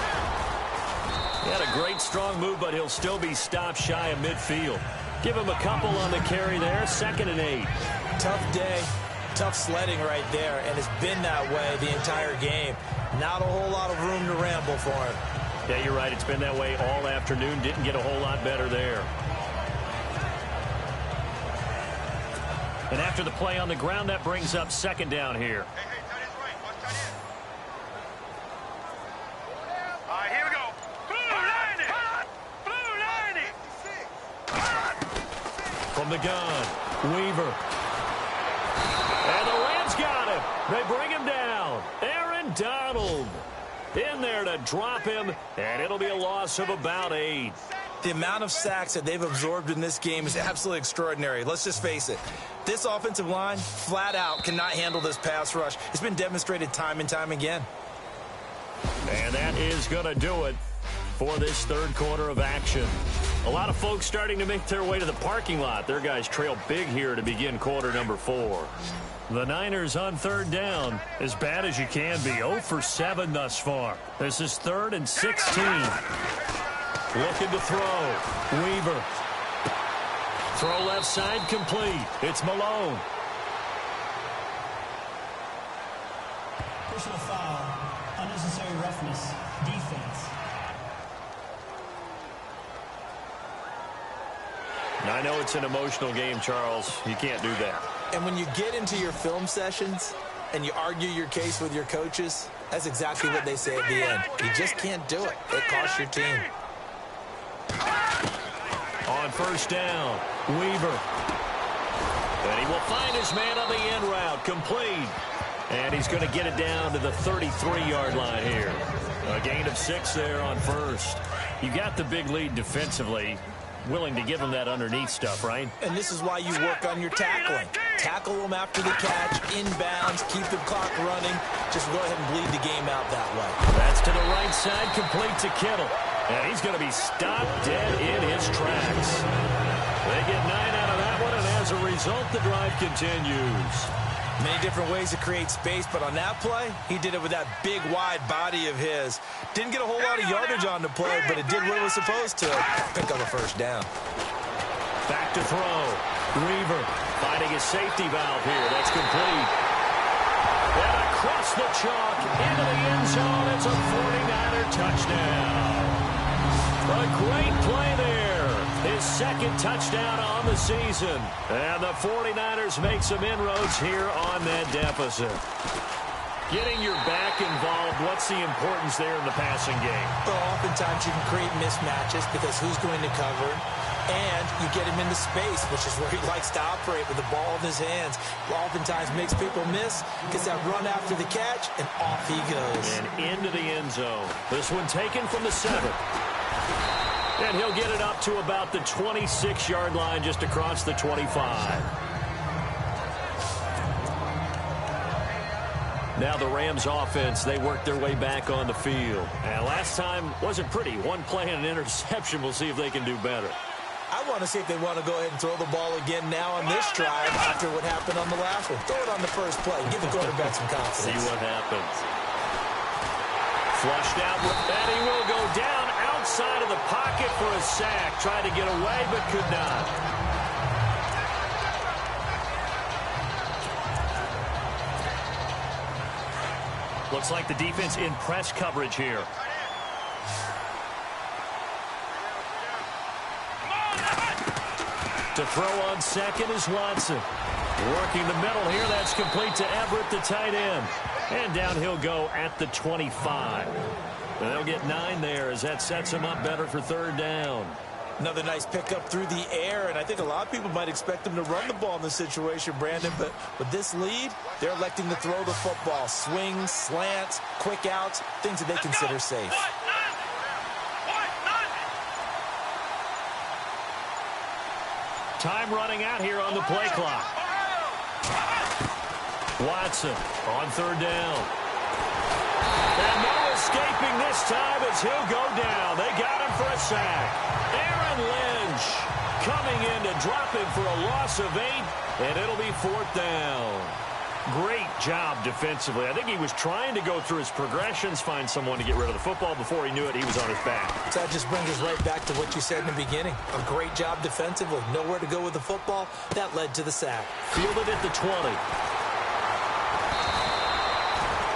Speaker 2: He had a great, strong move, but he'll still be stopped shy of midfield. Give him a couple on the carry there, 2nd and 8.
Speaker 3: Tough day, tough sledding right there, and it's been that way the entire game. Not a whole lot of room to ramble for him.
Speaker 2: Yeah, you're right. It's been that way all afternoon. Didn't get a whole lot better there. And after the play on the ground, that brings up 2nd down here. From the gun, Weaver. And the Rams got him. They bring him down. Aaron Donald in there to drop him, and it'll be a loss of about 8.
Speaker 3: The amount of sacks that they've absorbed in this game is absolutely extraordinary. Let's just face it. This offensive line, flat out, cannot handle this pass rush. It's been demonstrated time and time again.
Speaker 2: And that is going to do it for this third quarter of action. A lot of folks starting to make their way to the parking lot. Their guys trail big here to begin quarter number 4. The Niners on 3rd down, as bad as you can be. 0 for 7 thus far. This is 3rd and 16. Looking to throw. Weaver. Throw left side complete. It's Malone.
Speaker 4: Personal foul. Unnecessary roughness. Defense.
Speaker 2: I know it's an emotional game, Charles. You can't do that.
Speaker 3: And when you get into your film sessions and you argue your case with your coaches, that's exactly what they say at the end. You just can't do it. It costs your team.
Speaker 2: On 1st down, Weaver. And he will find his man on the end route, complete. And he's going to get it down to the 33-yard line here. A gain of 6 there on 1st. You got the big lead defensively. Willing to give them that underneath stuff, right?
Speaker 3: And this is why you work on your tackling. Tackle them after the catch, inbounds, keep the clock running. Just go ahead and bleed the game out that way.
Speaker 2: That's to the right side, complete to Kittle. And he's going to be stopped dead in his tracks. They get 9 out of that one, and as a result, the drive continues.
Speaker 3: Many different ways to create space, but on that play, he did it with that big, wide body of his. Didn't get a whole lot of yardage on the play, but it did what it was supposed to. Pick up a 1st down.
Speaker 2: Back to throw. Weaver finding his safety valve here. That's complete. And across the chalk into the end zone. It's a 49er touchdown. A great play there. his second touchdown on the season. And the 49ers make some inroads here on that deficit. Getting your back involved, what's the importance there in the passing game?
Speaker 3: Well, oftentimes you can create mismatches because who's going to cover, and you get him into space, which is where he likes to operate with the ball in his hands. Oftentimes makes people miss, gets that run after the catch, and off he goes.
Speaker 2: And into the end zone. This one taken from the 7. And he'll get it up to about the 26-yard line, just across the 25. Now the Rams offense, they work their way back on the field. And last time wasn't pretty. One play and an interception. We'll see if they can do better.
Speaker 3: I want to see if they want to go ahead and throw the ball again now on this drive after what happened on the last one. Throw it on the first play. Give the quarterback some confidence.
Speaker 2: See what happens. Flushed out, and he will go down outside of the pocket for a sack. Tried to get away, but could not. Looks like the defense in press coverage here. To throw on second is Watson. Working the middle here. That's complete to Everett, the tight end. And down he'll go at the 25. And they'll get 9 there as that sets him up better for third down.
Speaker 3: Another nice pickup through the air, and I think a lot of people might expect them to run the ball in this situation, Brandon, but with this lead, they're electing to throw the football. Swings, slants, quick outs, things that they consider safe.
Speaker 2: Time running out here on the play clock. Watson on third down. And no escaping this time as he'll go down. They got him for a sack. Aaron Lynch coming in to drop him for a loss of 8, and it'll be fourth down. Great job defensively. I think he was trying to go through his progressions, find someone to get rid of the football. Before he knew it, he was on his back.
Speaker 3: So that just brings us right back to what you said in the beginning. A great job defensively. Nowhere to go with the football. That led to the sack.
Speaker 2: Fielded at the 20.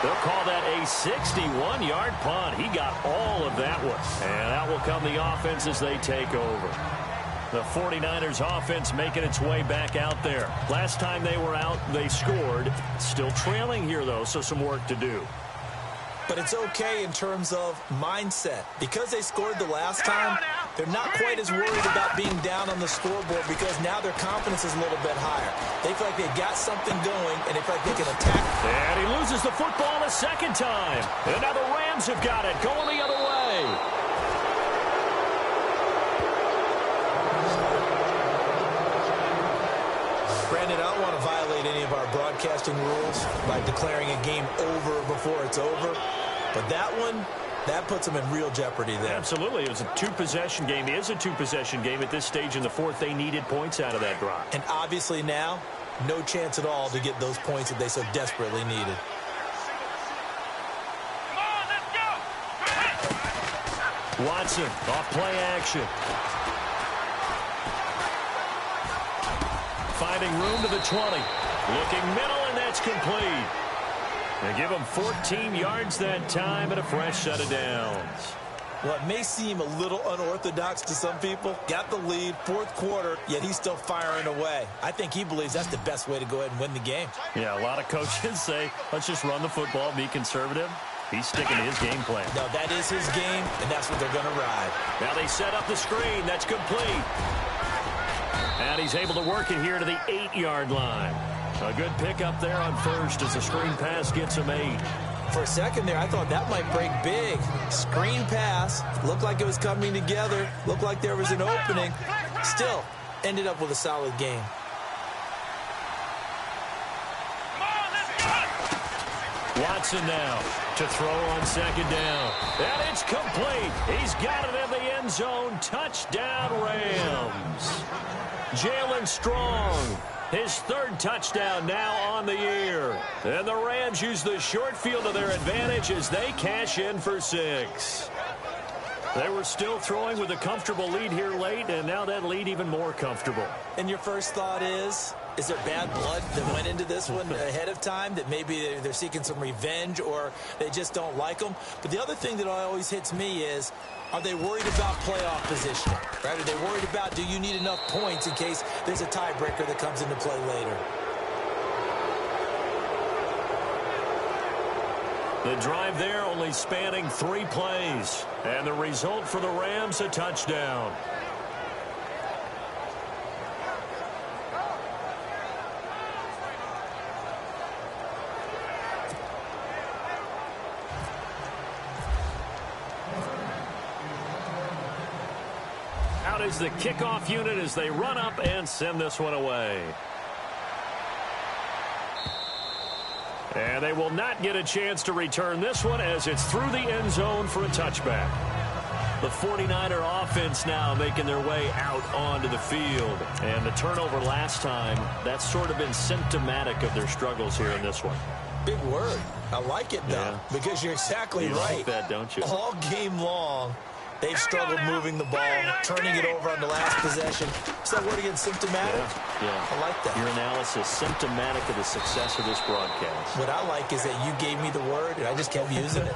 Speaker 2: They'll call that a 61-yard punt. He got all of that one. And out will come the offense as they take over. The 49ers offense making its way back out there. Last time they were out, they scored. Still trailing here, though, so some work to do.
Speaker 3: But it's okay in terms of mindset. Because they scored the last time, they're not quite as worried about being down on the scoreboard because now their confidence is a little bit higher. They feel like they've got something going, and they feel like they can attack.
Speaker 2: And he loses the football a second time. And now the Rams have got it, going the other way.
Speaker 3: Brandon, I don't want to violate any of our broadcasting rules by declaring a game over before it's over. But that one, that puts them in real jeopardy there.
Speaker 2: Absolutely. It was a two-possession game. It is a two-possession game at this stage in the fourth. They needed points out of that drive.
Speaker 3: And obviously now, no chance at all to get those points that they so desperately needed.
Speaker 2: Watson off play action. Finding room to the 20. Looking middle, and that's complete. They give him 14 yards that time and a fresh set of downs.
Speaker 3: Well, it may seem a little unorthodox to some people. Got the lead, fourth quarter, yet he's still firing away. I think he believes that's the best way to go ahead and win the game.
Speaker 2: Yeah, a lot of coaches say, let's just run the football, be conservative. He's sticking to his game plan.
Speaker 3: No, that is his game, and that's what they're going to ride.
Speaker 2: Now they set up the screen. That's complete. And he's able to work it here to the 8-yard line. A good pickup there on first as the screen pass gets him 8.
Speaker 3: For a second there, I thought that might break big. Screen pass. Looked like it was coming together. Looked like there was an opening. Still, ended up with a solid game.
Speaker 2: Watson now to throw on second down. And it's complete. He's got it in the end zone. Touchdown, Rams. Jalen Strong, his third touchdown now on the year. And the Rams use the short field to their advantage as they cash in for 6. They were still throwing with a comfortable lead here late, and now that lead even more comfortable.
Speaker 3: And your first thought is, Is there bad blood that went into this one ahead of time, that maybe they're seeking some revenge or they just don't like them? But the other thing that always hits me is, are they worried about playoff positioning? Right? Are they worried about, do you need enough points in case there's a tiebreaker that comes into play later?
Speaker 2: The drive there only spanning 3 plays. And the result for the Rams, a touchdown. Out is the kickoff unit as they run up and send this one away. And they will not get a chance to return this one as it's through the end zone for a touchback. The 49er offense now making their way out onto the field. And the turnover last time, that's sort of been symptomatic of their struggles here in this one.
Speaker 3: Big word. I like it, though, because you're exactly right.
Speaker 2: You like that, don't you?
Speaker 3: All game long, they've struggled moving the ball, turning it over on the last possession. Is that word again, symptomatic?
Speaker 2: Yeah.
Speaker 3: I like that.
Speaker 2: Your analysis, symptomatic of the success of this broadcast.
Speaker 3: What I like is that you gave me the word, and I just kept using it.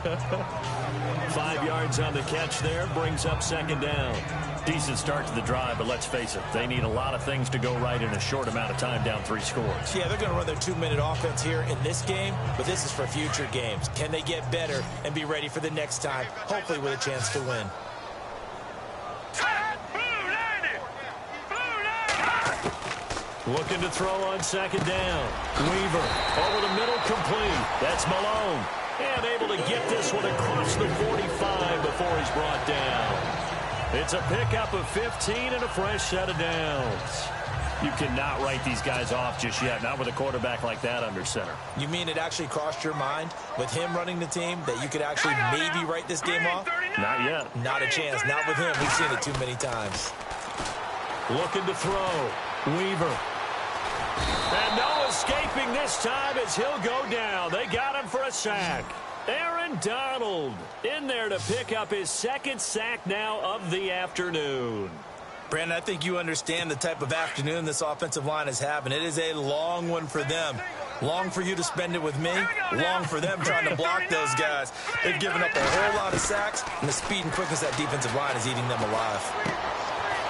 Speaker 2: 5 yards on the catch there, brings up second down. Decent start to the drive, but let's face it, they need a lot of things to go right in a short amount of time, down 3 scores.
Speaker 3: Yeah, they're going to run their 2-minute offense here in this game, but this is for future games. Can they get better and be ready for the next time, hopefully with a chance to win?
Speaker 2: Looking to throw on second down. Weaver over the middle, complete. That's Malone. And able to get this one across the 45 before he's brought down. It's a pickup of 15 and a fresh set of downs. You cannot write these guys off just yet, not with a quarterback like that under center.
Speaker 3: You mean it actually crossed your mind with him running the team that you could actually maybe write this game off?
Speaker 2: Not yet.
Speaker 3: Not a chance. Not with him. We've seen it too many times.
Speaker 2: Looking to throw. Weaver. And no escaping this time as he'll go down. They got him for a sack. Aaron Donald in there to pick up his second sack now of the afternoon.
Speaker 3: Brandon, I think you understand the type of afternoon this offensive line is having. It is a long one for them. Long for you to spend it with me. Long for them trying to block those guys. They've given up a whole lot of sacks, and the speed and quickness of that defensive line is eating them alive.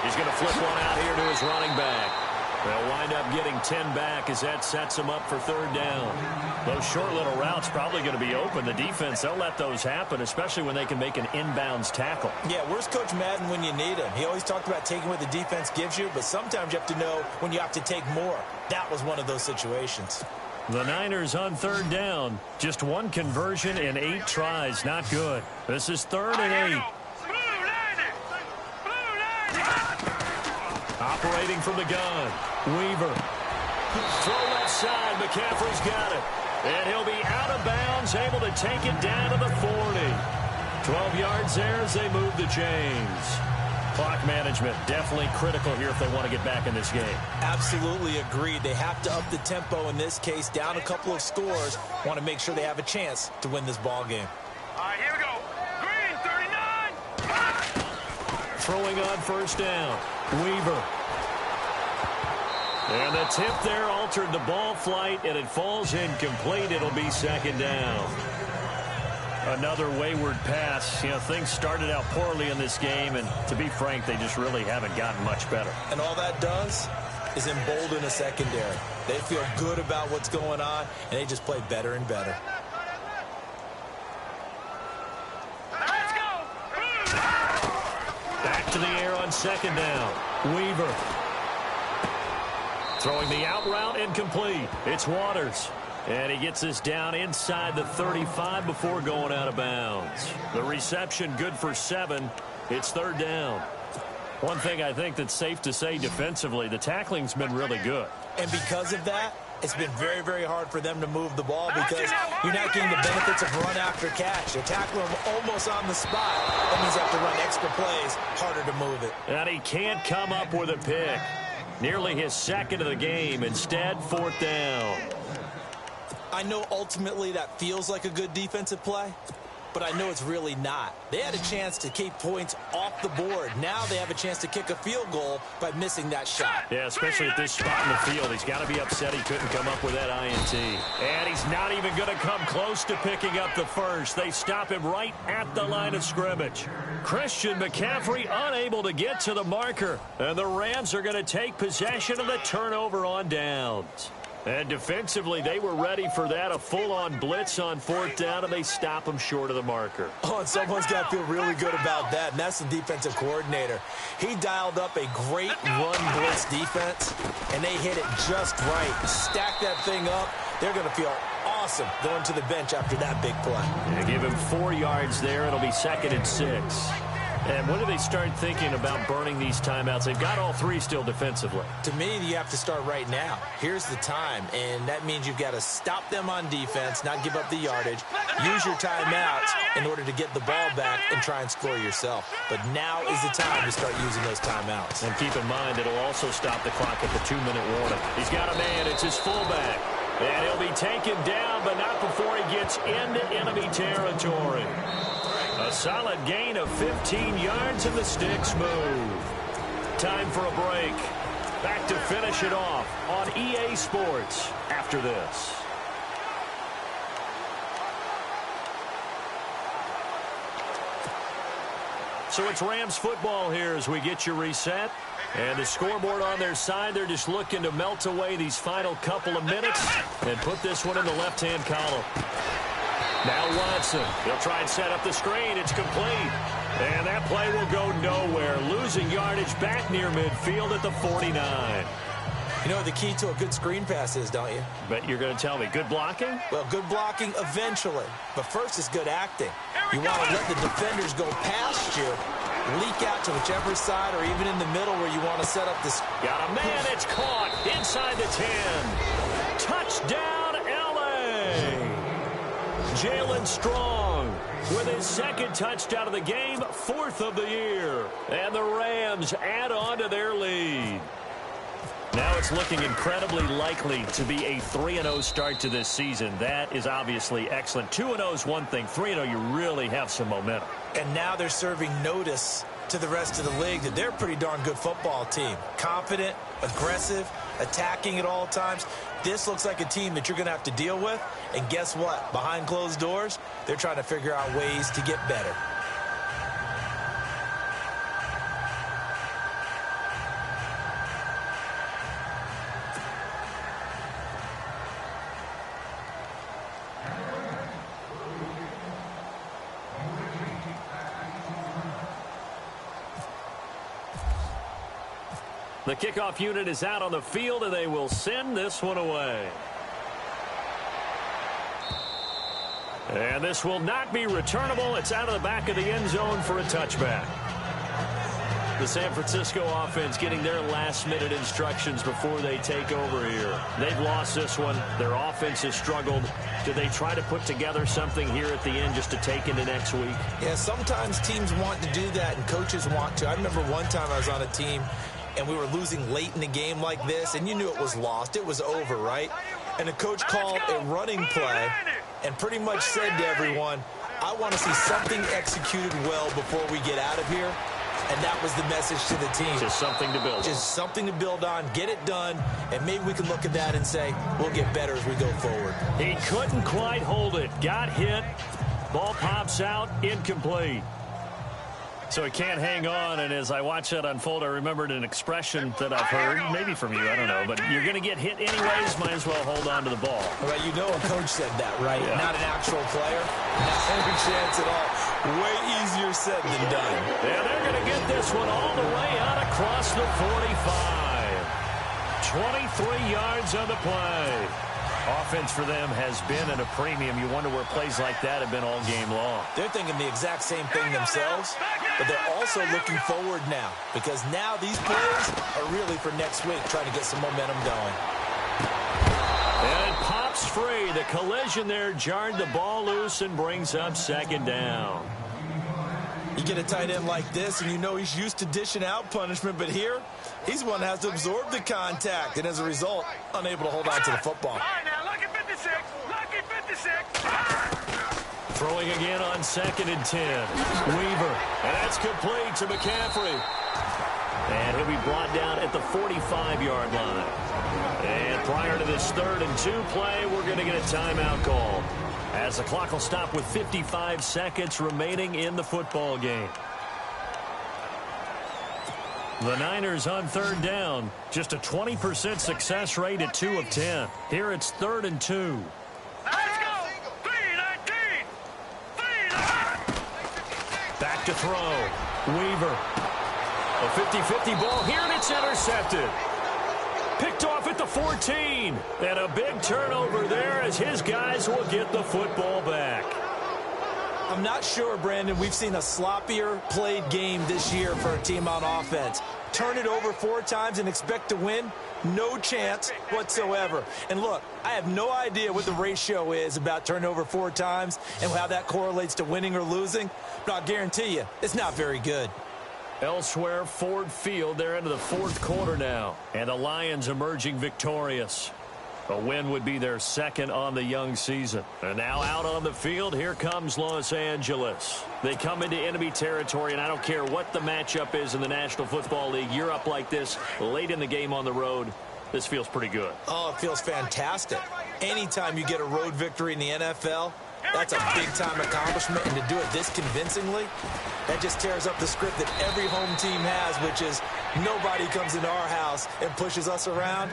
Speaker 2: He's going to flip one out here to his running back. They'll wind up getting 10 back as that sets them up for third down. Those short little routes probably going to be open. The defense, they'll let those happen, especially when they can make an inbounds tackle.
Speaker 3: Yeah, where's Coach Madden when you need him? He always talked about taking what the defense gives you, but sometimes you have to know when you have to take more. That was one of those situations.
Speaker 2: The Niners on third down. Just one conversion in 8 tries. Not good. This is 3rd and 8. Operating from the gun. Weaver. Throw left side. McCaffrey's got it. And he'll be out of bounds, able to take it down to the 40. 12 yards there as they move the chains. Clock management definitely critical here if they want to get back in this game.
Speaker 3: Absolutely agreed. They have to up the tempo in this case, down a couple of scores. Want to make sure they have a chance to win this ball game.
Speaker 5: All right, here we go. Green, 39.
Speaker 2: Throwing on first down. Weaver. And the tip there altered the ball flight, and it falls incomplete. It'll be second down. Another wayward pass. You know, things started out poorly in this game, and to be frank, they just really haven't gotten much better.
Speaker 3: And all that does is embolden a secondary. They feel good about what's going on, and they just play better and better.
Speaker 5: Let's go.
Speaker 2: Back to the air on second down. Weaver. Throwing the out route incomplete. It's Waters. And he gets this down inside the 35 before going out of bounds. The reception good for 7. It's third down. One thing I think that's safe to say defensively, the tackling's been really good.
Speaker 3: And because of that, it's been very, very hard for them to move the ball because you're not getting the benefits of run after catch. You're tackling them almost on the spot. That means you have to run extra plays, harder to move it.
Speaker 2: And he can't come up with a pick. Nearly his second of the game. Instead, fourth down.
Speaker 3: I know ultimately that feels like a good defensive play, but I know it's really not. They had a chance to keep points off the board. Now they have a chance to kick a field goal by missing that shot.
Speaker 2: Yeah, especially at this spot in the field. He's got to be upset he couldn't come up with that INT. And he's not even going to come close to picking up the first. They stop him right at the line of scrimmage. Christian McCaffrey unable to get to the marker. And the Rams are going to take possession of the turnover on downs. And defensively, they were ready for that, a full-on blitz on fourth down, and they stop them short of the marker.
Speaker 3: Oh, and someone's got to feel really good about that, and that's the defensive coordinator. He dialed up a great run blitz defense, and they hit it just right. Stack that thing up. They're going to feel awesome going to the bench after that big play.
Speaker 2: They give him 4 yards there. It'll be 2nd and 6. And when do they start thinking about burning these timeouts? They've got all 3 still defensively.
Speaker 3: To me, you have to start right now. Here's the time, and that means you've got to stop them on defense, not give up the yardage, use your timeouts in order to get the ball back and try and score yourself. But now is the time to start using those timeouts.
Speaker 2: And keep in mind, it'll also stop the clock at the 2-minute warning. He's got a man. It's his fullback. And he'll be taken down, but not before he gets into enemy territory. A solid gain of 15 yards, and the sticks move. Time for a break. Back to finish it off on EA Sports after this. So it's Rams football here as we get you reset. And the scoreboard on their side, they're just looking to melt away these final couple of minutes and put this one in the left-hand column. Now Watson. He'll try and set up the screen. It's complete. And that play will go nowhere. Losing yardage back near midfield at the 49.
Speaker 3: You know what the key to a good screen pass is, don't you?
Speaker 2: Bet you're going to tell me. Good blocking?
Speaker 3: Well, good blocking eventually. But first is good acting. You want to let the defenders go past you, leak out to whichever side or even in the middle where you want to set up this.
Speaker 2: Got a man. It's caught inside the 10. Touchdown, L.A. Jalen Strong with his 2nd touchdown of the game, 4th of the year. And the Rams add on to their lead. Now it's looking incredibly likely to be a 3-0 start to this season. That is obviously excellent. 2-0 is one thing. 3-0, you really have some momentum.
Speaker 3: And now they're serving notice to the rest of the league that they're a pretty darn good football team. Confident, aggressive, attacking at all times. This looks like a team that you're going to have to deal with. And guess what? Behind closed doors, they're trying to figure out ways to get better.
Speaker 2: The kickoff unit is out on the field, and they will send this one away. And this will not be returnable. It's out of the back of the end zone for a touchback. The San Francisco offense getting their last-minute instructions before they take over here. They've lost this one. Their offense has struggled. Do they try to put together something here at the end just to take into next week?
Speaker 3: Yeah, sometimes teams want to do that, and coaches want to. I remember one time I was on a team, and we were losing late in the game like this, and you knew it was lost. It was over, right? And the coach called a running play and pretty much said to everyone, I want to see something executed well before we get out of here. And that was the message to the team.
Speaker 2: Just something to build on.
Speaker 3: Just something to build on, get it done, and maybe we can look at that and say, we'll get better as we go forward.
Speaker 2: He couldn't quite hold it. Got hit. Ball pops out, incomplete. So he can't hang on, and as I watch that unfold, I remembered an expression that I've heard, maybe from you, I don't know, but you're going to get hit anyways, might as well hold on to the ball.
Speaker 3: Well, you know a coach said that, right?
Speaker 2: Yeah.
Speaker 3: Not an actual player. Not any chance at all. Way easier said than done.
Speaker 2: Yeah, they're going to get this one all the way out across the 45. 23 yards on the play. Offense for them has been at a premium. You wonder where plays like that have been all game long.
Speaker 3: They're thinking the exact same thing themselves, but they're also looking forward now because now these plays are really for next week, trying to get some momentum going.
Speaker 2: And it pops free. The collision there jarred the ball loose and brings up 2nd down.
Speaker 3: You get a tight end like this, and you know he's used to dishing out punishment, but here, he's one that has to absorb the contact, and as a result, unable to hold on to the football.
Speaker 5: All right, now, lucky 56. Lucky 56.
Speaker 2: Throwing again on 2nd and 10. Weaver. And that's complete to McCaffrey. And he'll be brought down at the 45-yard line. And prior to this 3rd and 2 play, we're going to get a timeout call, as the clock will stop with 55 seconds remaining in the football game. The Niners on 3rd down. Just a 20% success rate at 2 of 10. Here it's 3rd and 2.
Speaker 5: Let's go! 3-19! 3-19!
Speaker 2: Back to throw. Weaver. A 50-50 ball here, and it's intercepted. Picked off at the 14. And a big turnover there as his guys will get the football back.
Speaker 3: I'm not sure, Brandon, we've seen a sloppier played game this year for a team on offense. Turn it over 4 times and expect to win? No chance whatsoever. And look, I have no idea what the ratio is about turning over 4 times and how that correlates to winning or losing, but I'll guarantee you, it's not very good.
Speaker 2: Elsewhere, Ford Field, they're into the 4th quarter now, and the Lions emerging victorious. A win would be their 2nd on the young season. And now out on the field, here comes Los Angeles. They come into enemy territory, and I don't care what the matchup is in the National Football League. You're up like this late in the game on the road. This feels pretty good.
Speaker 3: Oh, it feels fantastic. Anytime you get a road victory in the NFL, that's a big-time accomplishment, and to do it this convincingly, that just tears up the script that every home team has, which is nobody comes into our house and pushes us around.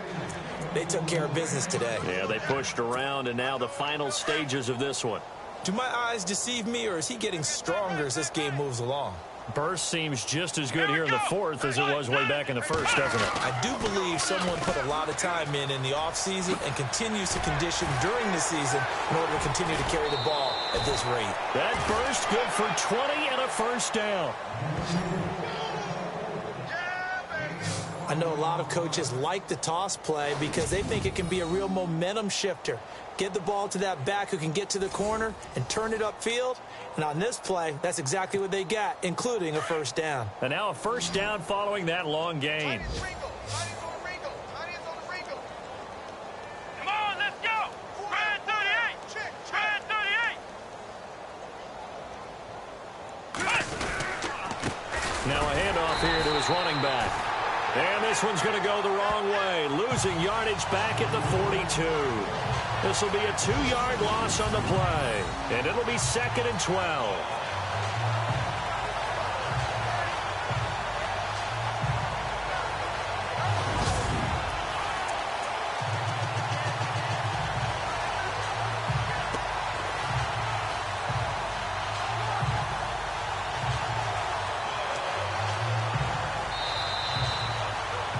Speaker 3: They took care of business today.
Speaker 2: Yeah, they pushed around, and now the final stages of this one.
Speaker 3: Do my eyes deceive me, or is he getting stronger as this game moves along?
Speaker 2: Burst seems just as good here in the 4th as it was way back in the 1st, doesn't it?
Speaker 3: I do believe someone put a lot of time in the offseason and continues to condition during the season in order to continue to carry the ball at this rate.
Speaker 2: That burst good for 20 and a 1st down.
Speaker 3: I know a lot of coaches like the toss play because they think it can be a real momentum shifter. Get the ball to that back who can get to the corner and turn it upfield. And on this play, that's exactly what they got, including a 1st down.
Speaker 2: And now a 1st down following that long gain.
Speaker 5: Come on, let's go! Brad 38! Brad 38!
Speaker 2: Now a handoff here to his running back. And this one's going to go the wrong way, losing yardage back at the 42. This will be a 2-yard loss on the play, and it'll be 2nd and 12.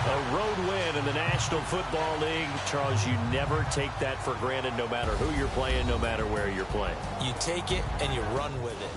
Speaker 2: A road win in the National Football League. Charles, you never take that for granted, no matter who you're playing, no matter where you're playing.
Speaker 3: You take it and you run with it.